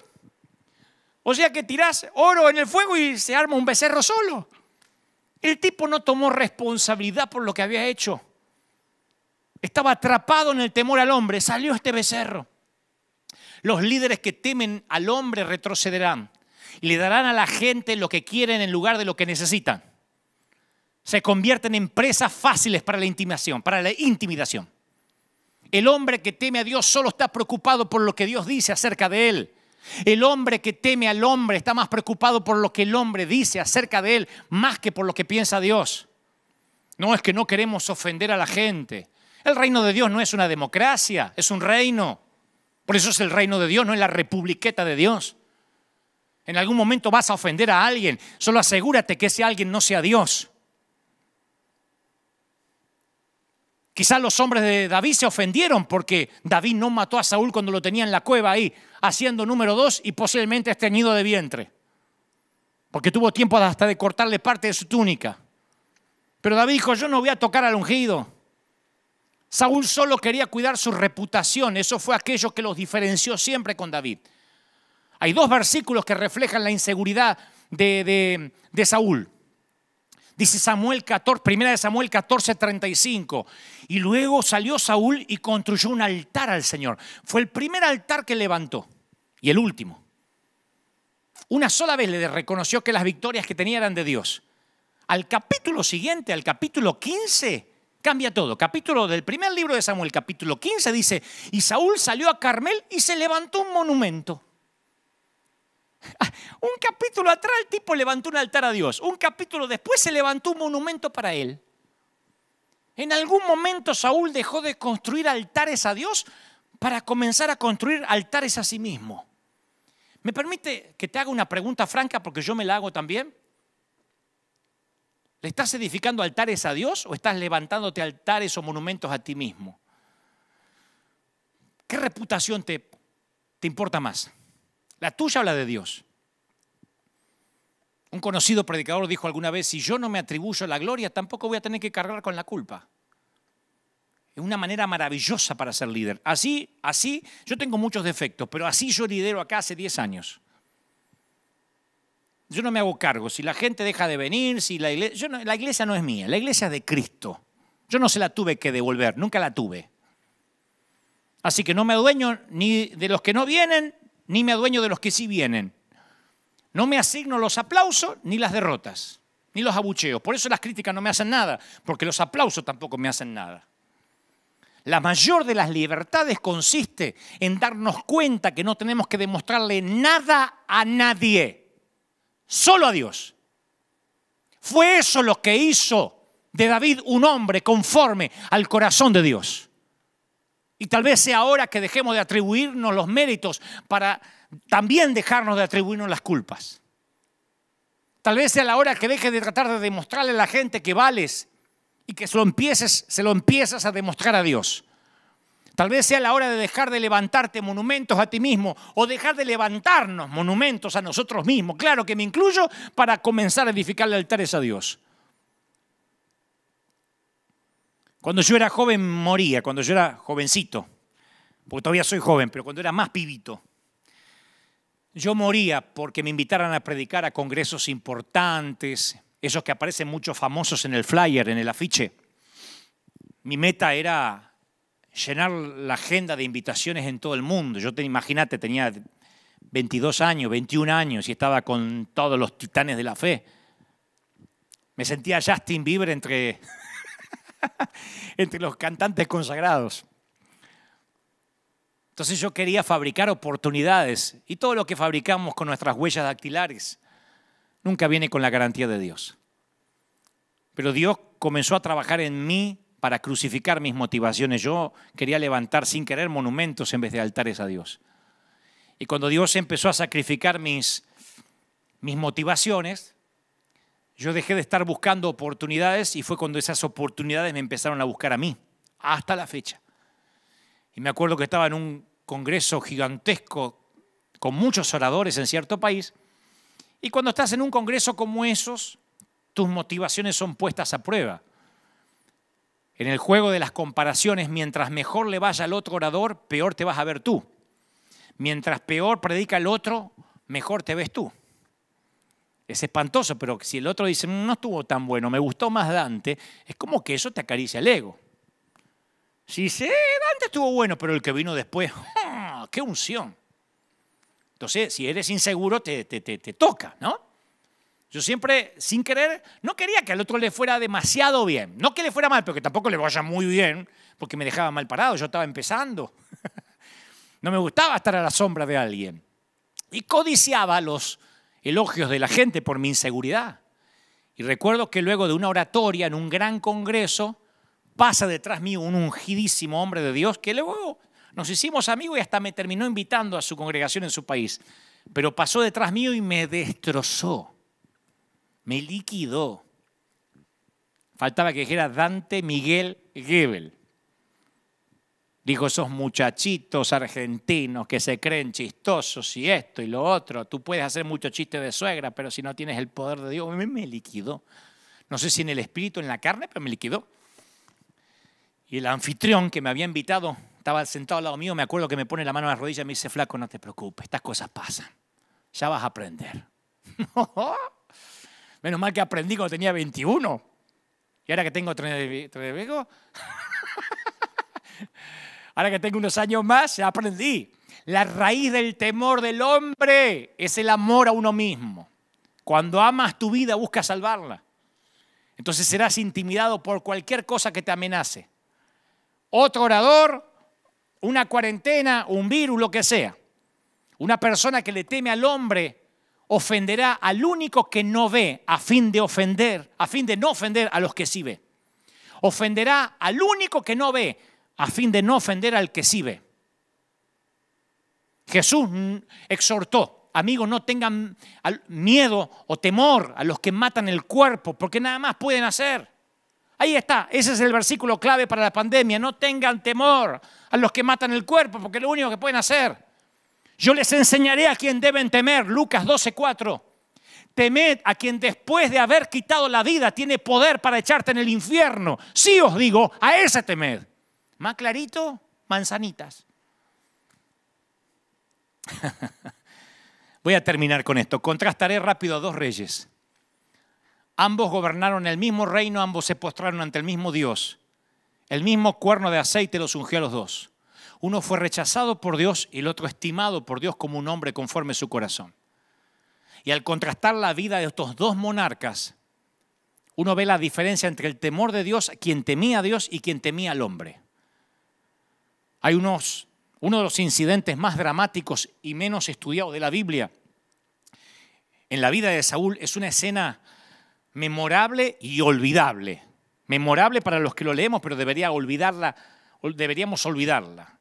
A: O sea que tirás oro en el fuego y se arma un becerro solo. El tipo no tomó responsabilidad por lo que había hecho. Estaba atrapado en el temor al hombre. Salió este becerro. Los líderes que temen al hombre retrocederán y le darán a la gente lo que quieren en lugar de lo que necesitan. Se convierten en presas fáciles para la intimidación. El hombre que teme a Dios solo está preocupado por lo que Dios dice acerca de él. El hombre que teme al hombre está más preocupado por lo que el hombre dice acerca de él, más que por lo que piensa Dios. No es que no queremos ofender a la gente. El reino de Dios no es una democracia, es un reino. Por eso es el reino de Dios, no es la republiqueta de Dios. En algún momento vas a ofender a alguien, solo asegúrate que ese alguien no sea Dios. Quizás los hombres de David se ofendieron porque David no mató a Saúl cuando lo tenía en la cueva ahí, haciendo número 2 y posiblemente estreñido de vientre. Porque tuvo tiempo hasta de cortarle parte de su túnica. Pero David dijo, yo no voy a tocar al ungido. Saúl solo quería cuidar su reputación. Eso fue aquello que los diferenció siempre con David. Hay 2 versículos que reflejan la inseguridad de Saúl. Dice Samuel 14, 1 Samuel 14:35. Y luego salió Saúl y construyó un altar al Señor. Fue el primer altar que levantó y el último. Una sola vez le reconoció que las victorias que tenía eran de Dios. Al capítulo siguiente, al capítulo 15, cambia todo. Capítulo del primer libro de Samuel, capítulo 15, dice, y Saúl salió a Carmel y se levantó un monumento. Un capítulo atrás el tipo levantó un altar a Dios. Un capítulo después se levantó un monumento para él. En algún momento Saúl dejó de construir altares a Dios para comenzar a construir altares a sí mismo. ¿Me permite que te haga una pregunta franca porque yo me la hago también? ¿Le estás edificando altares a Dios o estás levantándote altares o monumentos a ti mismo? ¿Qué reputación te importa más? ¿La tuya o la de Dios? Un conocido predicador dijo alguna vez, si yo no me atribuyo la gloria, tampoco voy a tener que cargar con la culpa. Es una manera maravillosa para ser líder. Así, yo tengo muchos defectos, pero así yo lidero acá hace 10 años. Yo no me hago cargo. Si la gente deja de venir, si la iglesia no es mía, la iglesia es de Cristo. Yo no se la tuve que devolver, nunca la tuve. Así que no me adueño ni de los que no vienen, ni me adueño de los que sí vienen. No me asigno los aplausos ni las derrotas, ni los abucheos. Por eso las críticas no me hacen nada, porque los aplausos tampoco me hacen nada. La mayor de las libertades consiste en darnos cuenta que no tenemos que demostrarle nada a nadie, solo a Dios. Fue eso lo que hizo de David un hombre conforme al corazón de Dios. Y tal vez sea hora que dejemos de atribuirnos los méritos para también dejarnos de atribuirnos las culpas. Tal vez sea la hora que dejes de tratar de demostrarle a la gente que vales y que se lo empiezas a demostrar a Dios. Tal vez sea la hora de dejar de levantarte monumentos a ti mismo o dejar de levantarnos monumentos a nosotros mismos. Claro que me incluyo para comenzar a edificarle altares a Dios. Cuando yo era joven moría, cuando yo era jovencito, porque todavía soy joven, pero cuando era más pibito, yo moría porque me invitaran a predicar a congresos importantes, esos que aparecen muchos famosos en el flyer, en el afiche. Mi meta era llenar la agenda de invitaciones en todo el mundo. Imagínate, tenía 22 años, 21 años y estaba con todos los titanes de la fe. Me sentía Justin Bieber entre los cantantes consagrados. Entonces yo quería fabricar oportunidades y todo lo que fabricamos con nuestras huellas dactilares nunca viene con la garantía de Dios. Pero Dios comenzó a trabajar en mí para crucificar mis motivaciones. Yo quería levantar sin querer monumentos en vez de altares a Dios. Y cuando Dios empezó a sacrificar mis motivaciones, yo dejé de estar buscando oportunidades y fue cuando esas oportunidades me empezaron a buscar a mí, hasta la fecha. Y me acuerdo que estaba en un congreso gigantesco con muchos oradores en cierto país. Y cuando estás en un congreso como esos, tus motivaciones son puestas a prueba. En el juego de las comparaciones, mientras mejor le vaya al otro orador, peor te vas a ver tú. Mientras peor predica el otro, mejor te ves tú. Es espantoso, pero si el otro dice, no estuvo tan bueno, me gustó más Dante, es como que eso te acaricia el ego. Si dice, Dante estuvo bueno, pero el que vino después, ¡oh, qué unción! Entonces, si eres inseguro, te toca, ¿no? Yo siempre, sin querer, no quería que al otro le fuera demasiado bien. No que le fuera mal, pero que tampoco le vaya muy bien, porque me dejaba mal parado, yo estaba empezando. No me gustaba estar a la sombra de alguien. Y codiciaba los elogios de la gente por mi inseguridad. Y recuerdo que luego de una oratoria en un gran congreso, pasa detrás mío un ungidísimo hombre de Dios que luego nos hicimos amigos y hasta me terminó invitando a su congregación en su país. Pero pasó detrás mío y me destrozó, me liquidó. Faltaba que dijera Dante Miguel Gebel. Dijo, esos muchachitos argentinos que se creen chistosos y esto y lo otro. Tú puedes hacer muchos chistes de suegra, pero si no tienes el poder de Dios, me liquidó. No sé si en el espíritu, en la carne, pero me liquidó. Y el anfitrión que me había invitado, estaba sentado al lado mío, me acuerdo que me pone la mano a la rodilla y me dice, flaco, no te preocupes, estas cosas pasan. Ya vas a aprender. Menos mal que aprendí cuando tenía 21. Y ahora que tengo ahora que tengo unos años más, ya aprendí. La raíz del temor del hombre es el amor a uno mismo. Cuando amas tu vida, buscas salvarla. Entonces serás intimidado por cualquier cosa que te amenace. Otro orador, una cuarentena, un virus, lo que sea. Una persona que le teme al hombre ofenderá al único que no ve a fin de no ofender a los que sí ve. Ofenderá al único que no ve a fin de no ofender al que sí ve. Jesús exhortó, amigos, no tengan miedo o temor a los que matan el cuerpo, porque nada más pueden hacer. Ahí está, ese es el versículo clave para la pandemia. No tengan temor a los que matan el cuerpo, porque es lo único que pueden hacer. Yo les enseñaré a quien deben temer, Lucas 12:4. Temed a quien después de haber quitado la vida tiene poder para echarte en el infierno. Sí os digo, a ese temed. Más clarito, manzanitas. Voy a terminar con esto. Contrastaré rápido a dos reyes. Ambos gobernaron el mismo reino, ambos se postraron ante el mismo Dios. El mismo cuerno de aceite los ungió a los dos. Uno fue rechazado por Dios y el otro estimado por Dios como un hombre conforme a su corazón. Y al contrastar la vida de estos dos monarcas, uno ve la diferencia entre el temor de Dios, quien temía a Dios y quien temía al hombre. Hay uno de los incidentes más dramáticos y menos estudiados de la Biblia en la vida de Saúl es una escena memorable y olvidable. Memorable para los que lo leemos, pero deberíamos olvidarla.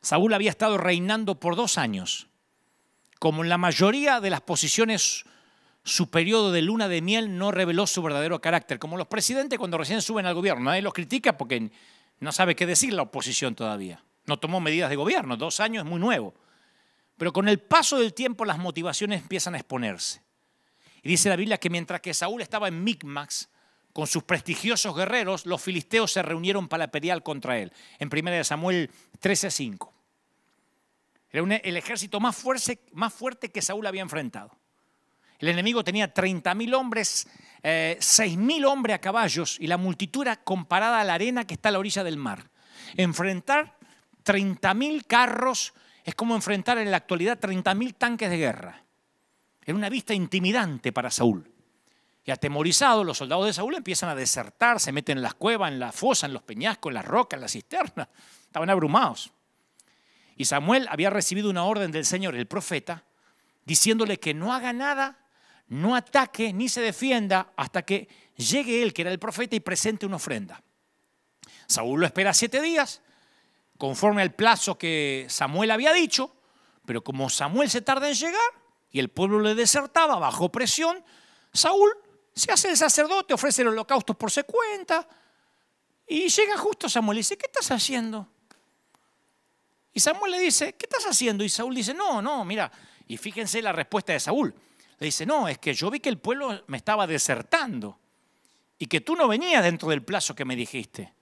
A: Saúl había estado reinando por 2 años. Como en la mayoría de las posiciones, su periodo de luna de miel no reveló su verdadero carácter. Como los presidentes cuando recién suben al gobierno. Nadie los critica porque no sabe qué decir la oposición todavía. No tomó medidas de gobierno, 2 años es muy nuevo. Pero con el paso del tiempo las motivaciones empiezan a exponerse. Y dice la Biblia que mientras que Saúl estaba en Micmax con sus prestigiosos guerreros, los filisteos se reunieron para pelear contra él. En 1 Samuel 13:5. Era el ejército más fuerte que Saúl había enfrentado. El enemigo tenía 30.000 hombres, 6.000 hombres a caballos y la multitud era comparada a la arena que está a la orilla del mar. Enfrentar 30.000 carros es como enfrentar en la actualidad 30.000 tanques de guerra. Era una vista intimidante para Saúl. Y atemorizados, los soldados de Saúl empiezan a desertar, se meten en las cuevas, en la fosa, en los peñascos, en las rocas, en las cisternas. Estaban abrumados. Y Samuel había recibido una orden del Señor, el profeta, diciéndole que no haga nada, no ataque ni se defienda hasta que llegue él, que era el profeta, y presente una ofrenda. Saúl lo espera 7 días, conforme al plazo que Samuel había dicho, pero como Samuel se tarda en llegar y el pueblo le desertaba bajo presión, Saúl se hace el sacerdote, ofrece el holocausto por su cuenta y llega justo Samuel y dice, ¿qué estás haciendo? Y Samuel le dice, ¿qué estás haciendo? Y Saúl dice, no, mira. Y fíjense la respuesta de Saúl. Le dice, no, es que yo vi que el pueblo me estaba desertando y que tú no venías dentro del plazo que me dijiste.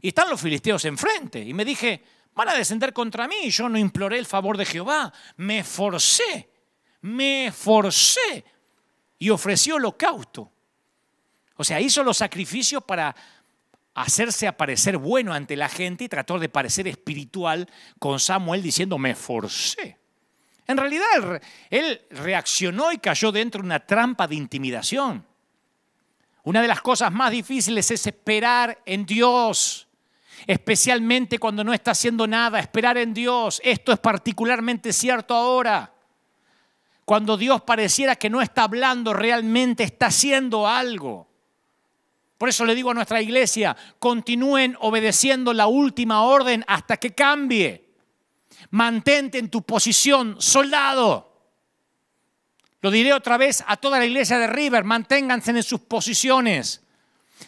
A: Y están los filisteos enfrente. Y me dije, van a descender contra mí. Y yo no imploré el favor de Jehová. Me forcé y ofreció holocausto. O sea, hizo los sacrificios para hacerse aparecer bueno ante la gente y trató de parecer espiritual con Samuel diciendo, me forcé. En realidad, él reaccionó y cayó dentro de una trampa de intimidación. Una de las cosas más difíciles es esperar en Dios, especialmente cuando no está haciendo nada, esperar en Dios. Esto es particularmente cierto ahora. Cuando Dios pareciera que no está hablando, realmente está haciendo algo. Por eso le digo a nuestra iglesia, continúen obedeciendo la última orden hasta que cambie. Mantente en tu posición, soldado. Lo diré otra vez a toda la iglesia de River, manténganse en sus posiciones.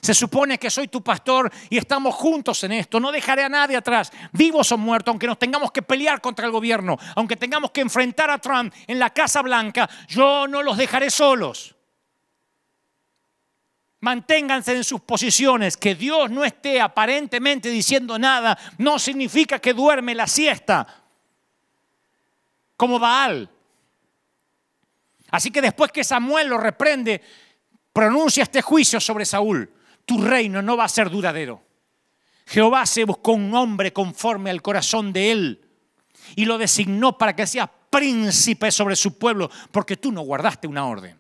A: Se supone que soy tu pastor y estamos juntos en esto. No dejaré a nadie atrás, vivos o muertos, aunque nos tengamos que pelear contra el gobierno, aunque tengamos que enfrentar a Trump en la Casa Blanca, yo no los dejaré solos. Manténganse en sus posiciones. Que Dios no esté aparentemente diciendo nada no significa que duerme la siesta, como Baal. Así que después que Samuel lo reprende, pronuncia este juicio sobre Saúl. Tu reino no va a ser duradero. Jehová se buscó un hombre conforme al corazón de él y lo designó para que sea príncipe sobre su pueblo, porque tú no guardaste una orden.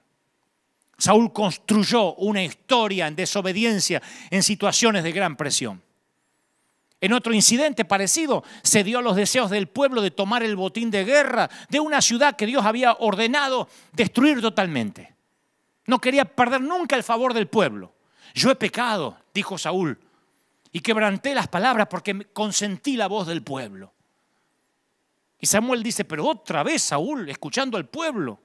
A: Saúl construyó una historia en desobediencia, en situaciones de gran presión. En otro incidente parecido, se dio a los deseos del pueblo de tomar el botín de guerra de una ciudad que Dios había ordenado destruir totalmente. No quería perder nunca el favor del pueblo. Yo he pecado, dijo Saúl, y quebranté las palabras porque consentí la voz del pueblo. Y Samuel dice, pero otra vez Saúl, escuchando al pueblo.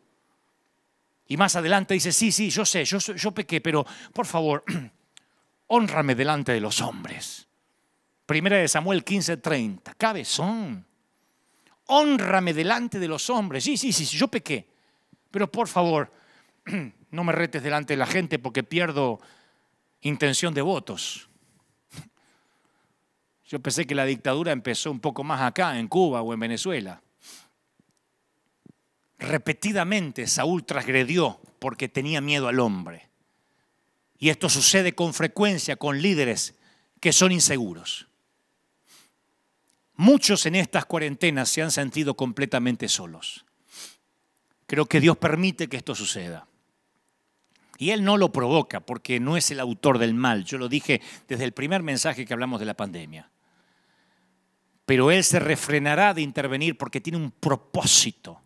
A: Y más adelante dice, sí, yo sé, yo pequé, pero por favor, hónrame delante de los hombres. Primera de Samuel 15:30, cabezón. Hónrame delante de los hombres. Sí, yo pequé. Pero por favor, no me retes delante de la gente porque pierdo intención de votos. Yo pensé que la dictadura empezó un poco más acá, en Cuba o en Venezuela. Repetidamente Saúl transgredió porque tenía miedo al hombre. Y esto sucede con frecuencia con líderes que son inseguros. Muchos en estas cuarentenas se han sentido completamente solos. Creo que Dios permite que esto suceda. Y Él no lo provoca porque no es el autor del mal. Yo lo dije desde el primer mensaje que hablamos de la pandemia. Pero Él se refrenará de intervenir porque tiene un propósito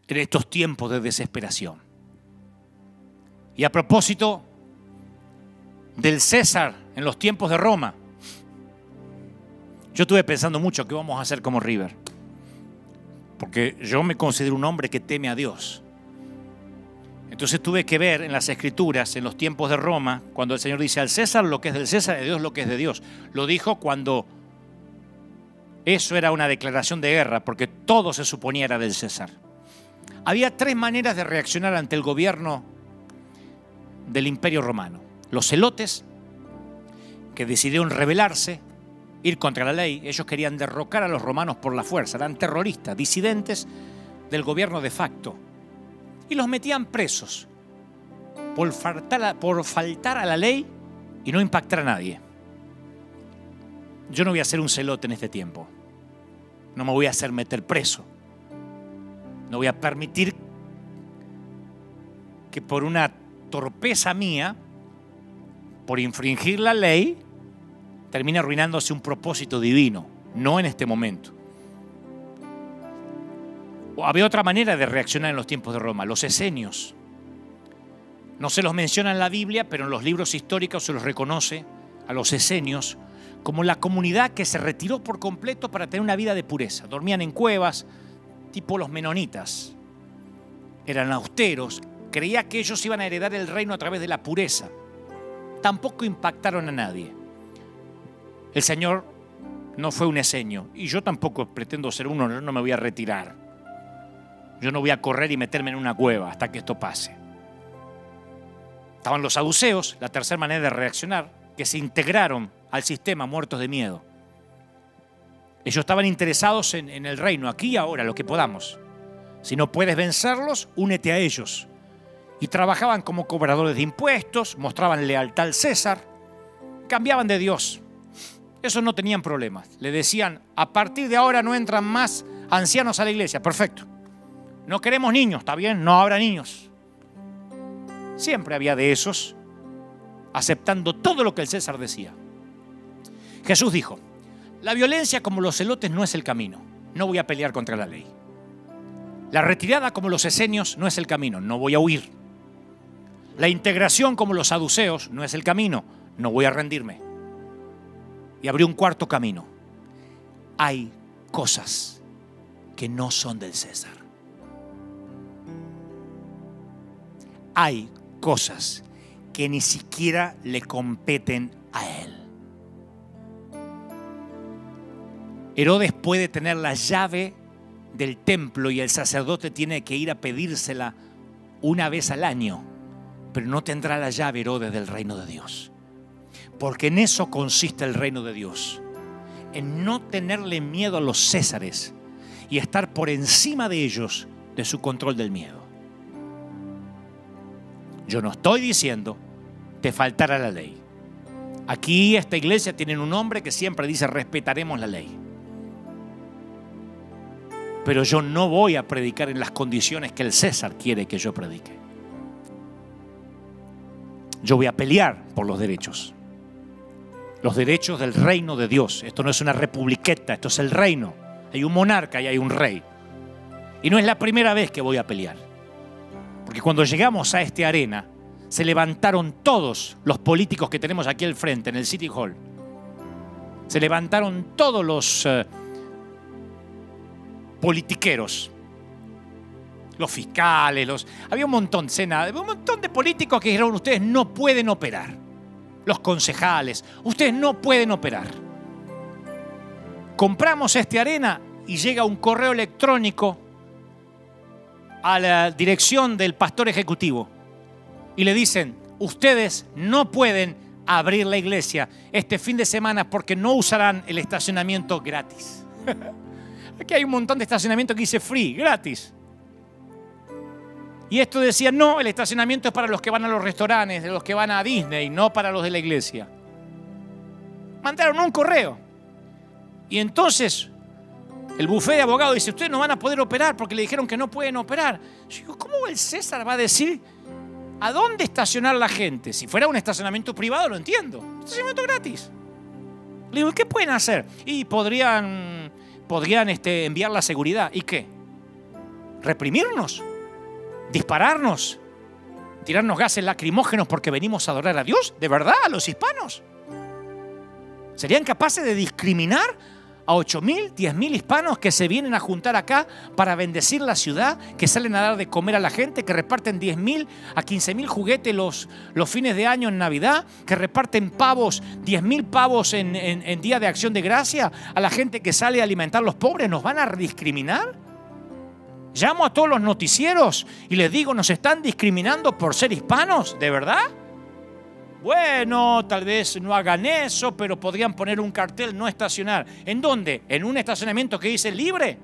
A: en estos tiempos de desesperación. Y a propósito del César en los tiempos de Roma, yo estuve pensando mucho qué vamos a hacer como River. Porque yo me considero un hombre que teme a Dios. Entonces tuve que ver en las Escrituras, en los tiempos de Roma, cuando el Señor dice al César lo que es del César y a Dios lo que es de Dios. Lo dijo cuando eso era una declaración de guerra, porque todo se suponía era del César. Había tres maneras de reaccionar ante el gobierno del Imperio Romano. Los celotes, que decidieron rebelarse, ir contra la ley. Ellos querían derrocar a los romanos por la fuerza. Eran terroristas, disidentes del gobierno de facto. Y los metían presos por faltar a la ley y no impactar a nadie. Yo no voy a ser un celote en este tiempo. No me voy a hacer meter preso. No voy a permitir que por una torpeza mía, por infringir la ley, termine arruinándose un propósito divino. No en este momento. Había otra manera de reaccionar en los tiempos de Roma, los esenios. No se los menciona en la Biblia, pero en los libros históricos se los reconoce a los esenios como la comunidad que se retiró por completo para tener una vida de pureza. Dormían en cuevas, tipo los menonitas. Eran austeros, creía que ellos iban a heredar el reino a través de la pureza. Tampoco impactaron a nadie. El Señor no fue un esenio y yo tampoco pretendo ser uno, no me voy a retirar. Yo no voy a correr y meterme en una cueva hasta que esto pase. Estaban los saduceos, la tercera manera de reaccionar, que se integraron al sistema muertos de miedo. Ellos estaban interesados en el reino, aquí y ahora, lo que podamos. Si no puedes vencerlos, únete a ellos. Y trabajaban como cobradores de impuestos, mostraban lealtad al César, cambiaban de Dios. Esos no tenían problemas. Le decían, a partir de ahora no entran más ancianos a la iglesia. Perfecto. No queremos niños, ¿está bien? No habrá niños. Siempre había de esos aceptando todo lo que el César decía. Jesús dijo, la violencia como los celotes no es el camino. No voy a pelear contra la ley. La retirada como los esenios no es el camino. No voy a huir. La integración como los saduceos no es el camino. No voy a rendirme. Y abrió un cuarto camino. Hay cosas que no son del César. Hay cosas que ni siquiera le competen a él. Herodes puede tener la llave del templo y el sacerdote tiene que ir a pedírsela una vez al año pero no tendrá la llave Herodes del reino de Dios. Porque en eso consiste el reino de Dios, en no tenerle miedo a los césares y estar por encima de ellos, de su control del miedo. Yo no estoy diciendo te faltará la ley. Aquí esta iglesia tiene un hombre que siempre dice respetaremos la ley. Pero yo no voy a predicar en las condiciones que el César quiere que yo predique. Yo voy a pelear por los derechos del reino de Dios. Esto no es una republiqueta, esto es el reino. Hay un monarca y hay un rey. Y no es la primera vez que voy a pelear. Porque cuando llegamos a esta arena, se levantaron todos los políticos que tenemos aquí al frente, en el City Hall. Se levantaron todos los politiqueros, los fiscales, había un montón de políticos que dijeron: ustedes no pueden operar. Los concejales, ustedes no pueden operar. Compramos esta arena y llega un correo electrónico a la dirección del pastor ejecutivo y le dicen: ustedes no pueden abrir la iglesia este fin de semana porque no usarán el estacionamiento gratis. Aquí hay un montón de estacionamiento que dice free, gratis. Y esto decía: no, el estacionamiento es para los que van a los restaurantes, de los que van a Disney, no para los de la iglesia. Mandaron un correo. Y entonces el bufete de abogados dice: ustedes no van a poder operar porque le dijeron que no pueden operar. Yo digo: ¿cómo el César va a decir a dónde estacionar la gente? Si fuera un estacionamiento privado lo entiendo. Estacionamiento gratis. Le digo: ¿qué pueden hacer? Y podrían enviar la seguridad. ¿Y qué? ¿Reprimirnos? ¿Dispararnos? ¿Tirarnos gases lacrimógenos porque venimos a adorar a Dios? ¿De verdad? ¿A los hispanos? ¿Serían capaces de discriminar a 8.000, 10.000 hispanos que se vienen a juntar acá para bendecir la ciudad, que salen a dar de comer a la gente, que reparten 10.000 a 15.000 juguetes los fines de año en Navidad, que reparten pavos, 10.000 pavos en Día de Acción de Gracia a la gente que sale a alimentar a los pobres? ¿Nos van a discriminar? Llamo a todos los noticieros y les digo: ¿nos están discriminando por ser hispanos? ¿De verdad? Bueno, tal vez no hagan eso, pero podrían poner un cartel: no estacionar. ¿En dónde? ¿En un estacionamiento que dice libre?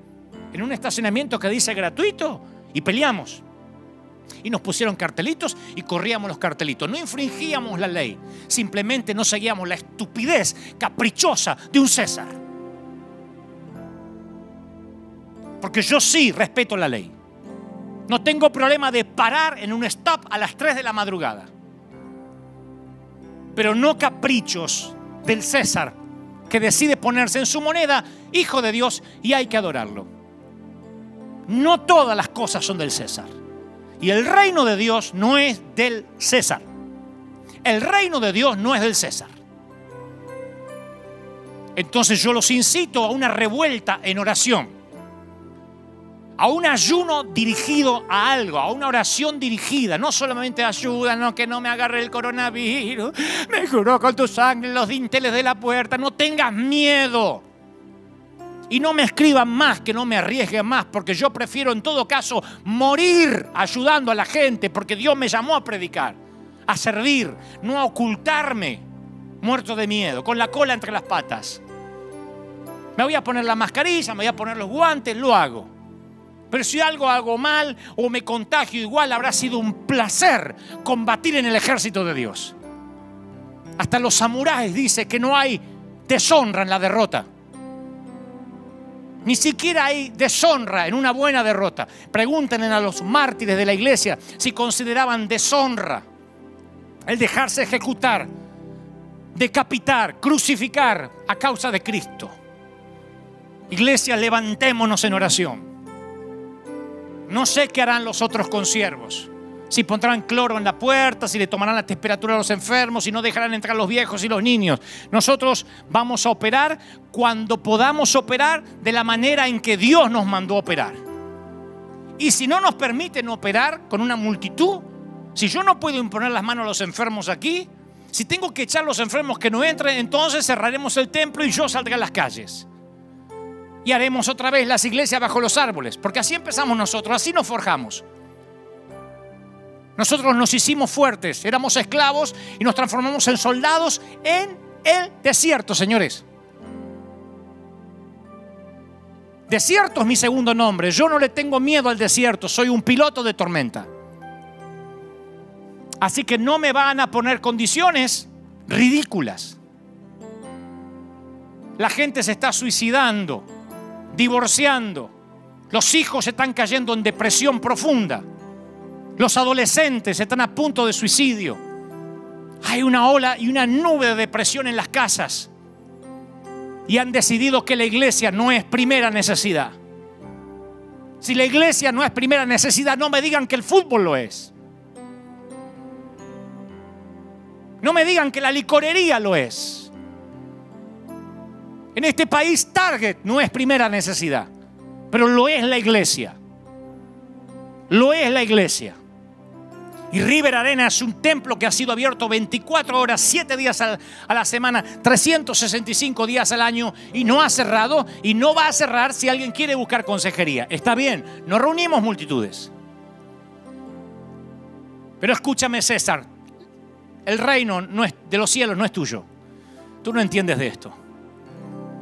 A: ¿En un estacionamiento que dice gratuito? Y peleamos. Y nos pusieron cartelitos y corríamos los cartelitos. No infringíamos la ley, simplemente no seguíamos la estupidez caprichosa de un César. Porque yo sí respeto la ley. No tengo problema de parar en un stop a las 3 de la madrugada. Pero no caprichos del César, que decide ponerse en su moneda hijo de Dios y hay que adorarlo. No todas las cosas son del César. Y el reino de Dios no es del César. El reino de Dios no es del César. Entonces yo los incito a una revuelta en oración, a un ayuno dirigido a algo, a una oración dirigida. No solamente ayúdanos que no me agarre el coronavirus, me juró con tu sangre los dinteles de la puerta. No tengas miedo. Y no me escriban más, que no me arriesguen más, porque yo prefiero en todo caso morir ayudando a la gente, porque Dios me llamó a predicar, a servir, no a ocultarme muerto de miedo, con la cola entre las patas. Me voy a poner la mascarilla, me voy a poner los guantes, lo hago. Pero si algo hago mal o me contagio igual, habrá sido un placer combatir en el ejército de Dios. Hasta los samuráis dicen que no hay deshonra en la derrota. Ni siquiera hay deshonra en una buena derrota. Pregúntenle a los mártires de la iglesia si consideraban deshonra el dejarse ejecutar, decapitar, crucificar a causa de Cristo. Iglesia, levantémonos en oración. No sé qué harán los otros consiervos. Si pondrán cloro en la puerta, si le tomarán la temperatura a los enfermos, si no dejarán entrar los viejos y los niños. Nosotros vamos a operar cuando podamos operar de la manera en que Dios nos mandó a operar. Y si no nos permiten operar con una multitud, si yo no puedo imponer las manos a los enfermos aquí, si tengo que echar a los enfermos que no entren, entonces cerraremos el templo y yo saldré a las calles. Y haremos otra vez las iglesias bajo los árboles, porque así empezamos nosotros, así nos forjamos. Nosotros nos hicimos fuertes, éramos esclavos y nos transformamos en soldados en el desierto, señores. Desierto es mi segundo nombre. Yo no le tengo miedo al desierto, soy un piloto de tormenta. Así que no me van a poner condiciones ridículas. La gente se está suicidando, divorciando. Los hijos están cayendo en depresión profunda. Los adolescentes están a punto de suicidio. Hay una ola y una nube de depresión en las casas. Y han decidido que la iglesia no es primera necesidad. Si la iglesia no es primera necesidad, no me digan que el fútbol lo es. No me digan que la licorería lo es. En este país Target no es primera necesidad, pero lo es la iglesia. Lo es la iglesia. Y River Arena es un templo que ha sido abierto 24 horas, 7 días a la semana, 365 días al año, y no ha cerrado y no va a cerrar si alguien quiere buscar consejería. Está bien, no reunimos multitudes. Pero escúchame, César, el reino de los cielos no es tuyo. Tú no entiendes de esto.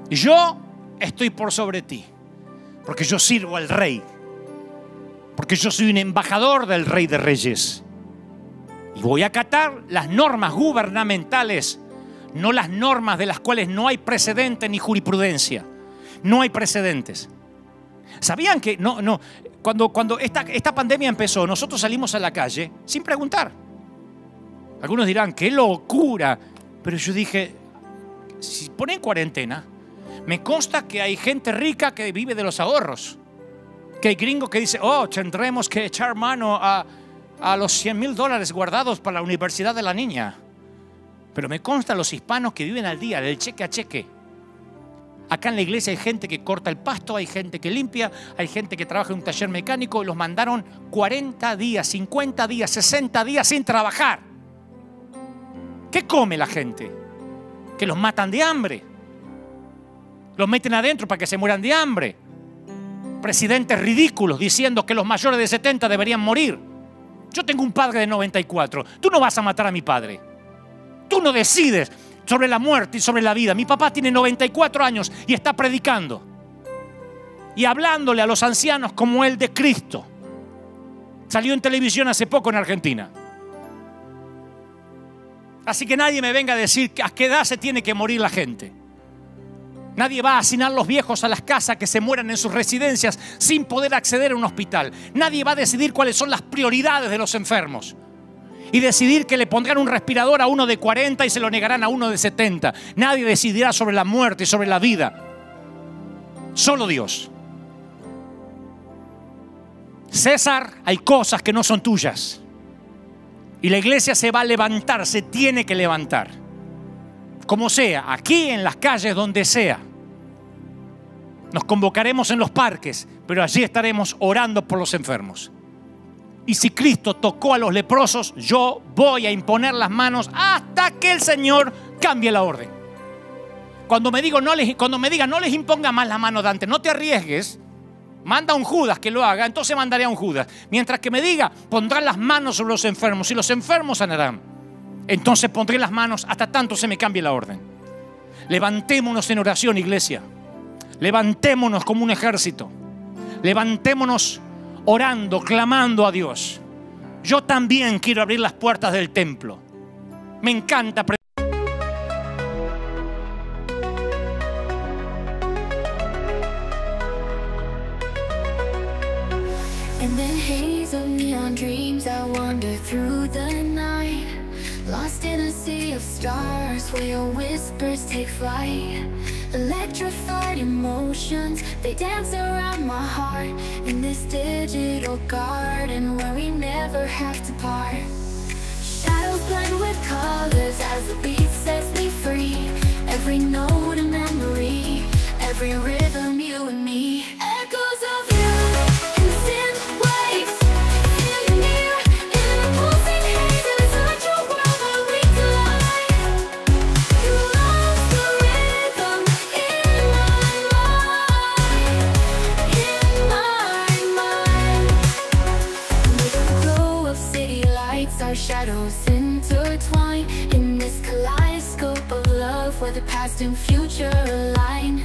A: Yo estoy por sobre ti, porque yo sirvo al rey, porque yo soy un embajador del Rey de Reyes. Y voy a acatar las normas gubernamentales, no las normas de las cuales no hay precedente ni jurisprudencia. No hay precedentes. ¿Sabían que cuando esta pandemia empezó, nosotros salimos a la calle sin preguntar? Algunos dirán, ¡qué locura! Pero yo dije, si ponen cuarentena, me consta que hay gente rica que vive de los ahorros. Que hay gringos que dicen, tendremos que echar mano a los $100,000 guardados para la universidad de la niña. Pero me consta los hispanos que viven al día, del cheque a cheque. Acá en la iglesia hay gente que corta el pasto, hay gente que limpia, hay gente que trabaja en un taller mecánico y los mandaron 40 días, 50 días, 60 días sin trabajar. ¿Qué come la gente? Que los matan de hambre. Los meten adentro para que se mueran de hambre. Presidentes ridículos diciendo que los mayores de 70 deberían morir. Yo tengo un padre de 94. Tú no vas a matar a mi padre. Tú no decides sobre la muerte y sobre la vida. Mi papá tiene 94 años y está predicando y hablándole a los ancianos como el de Cristo. Salió en televisión hace poco en Argentina. Así que nadie me venga a decir a qué edad se tiene que morir la gente. Nadie va a asignar los viejos a las casas que se mueran en sus residencias sin poder acceder a un hospital. Nadie va a decidir cuáles son las prioridades de los enfermos y decidir que le pondrán un respirador a uno de 40 y se lo negarán a uno de 70. Nadie decidirá sobre la muerte y sobre la vida. Solo Dios. César, hay cosas que no son tuyas. Y la iglesia se va a levantar, se tiene que levantar. Como sea, aquí en las calles, donde sea. Nos convocaremos en los parques, pero allí estaremos orando por los enfermos. Y si Cristo tocó a los leprosos, yo voy a imponer las manos hasta que el Señor cambie la orden. Cuando me diga no les imponga más la mano, Dante, no te arriesgues, manda a un Judas que lo haga, entonces mandaré a un Judas. Mientras que me diga, pondrán las manos sobre los enfermos y los enfermos sanarán. Entonces pondré las manos hasta tanto se me cambie la orden. Levantémonos en oración, iglesia. Levantémonos como un ejército. Levantémonos orando, clamando a Dios. Yo también quiero abrir las puertas del templo. Me encanta.
B: In the haze of neon dreams, I wander through the night. Lost in a sea of stars where your whispers take flight. Electrified emotions, they dance around my heart. In this digital garden where we never have to part. Shadows blend with colors as the beat sets me free. Every note a memory, every rhythm you and me. Echoes of you in synth waves. Feel you near in the pulsing haze. It's such a world where we collide. You lost the rhythm in my mind. With the glow of city lights. where the past and future align.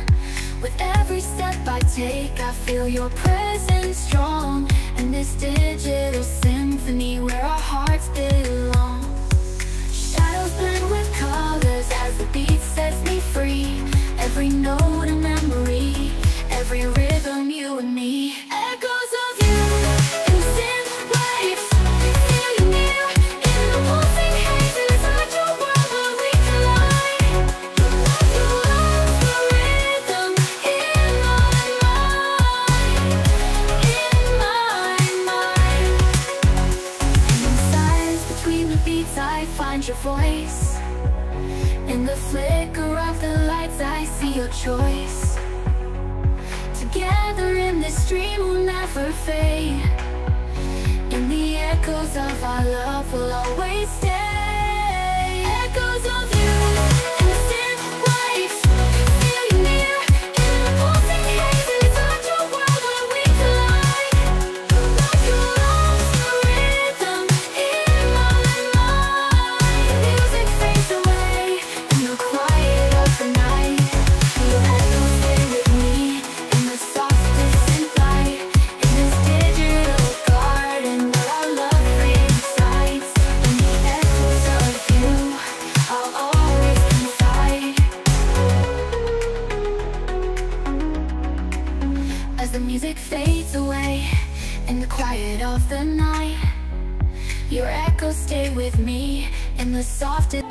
B: With every step I take, I feel your presence strong. And this digital symphony where our hearts belong. Shadows blend with colors as the beat sets me free. Every note a memory, every rhythm you and me. Echoes of you in synth waves, feel you near in the pulsing haze. Inside your world where we collide. You love the rhythm in my mind, in my mind. And in silence between the beats I find your voice. In the flicker of the lights I see your choice. Together in this dream we'll never fade. In the echoes of our love will always stay. Echoes of you in the synth waves, feel you near in the pulsing haze. Inside your world where we collide. You lost the rhythm in my mind. Music fades away in the quiet of the night. Your echoes stay with me in the softest light. In this digital garden where our love resides. In the echoes of you, I'll always confide. As the music fades away in the quiet of the night, your echoes stay with me in the softest.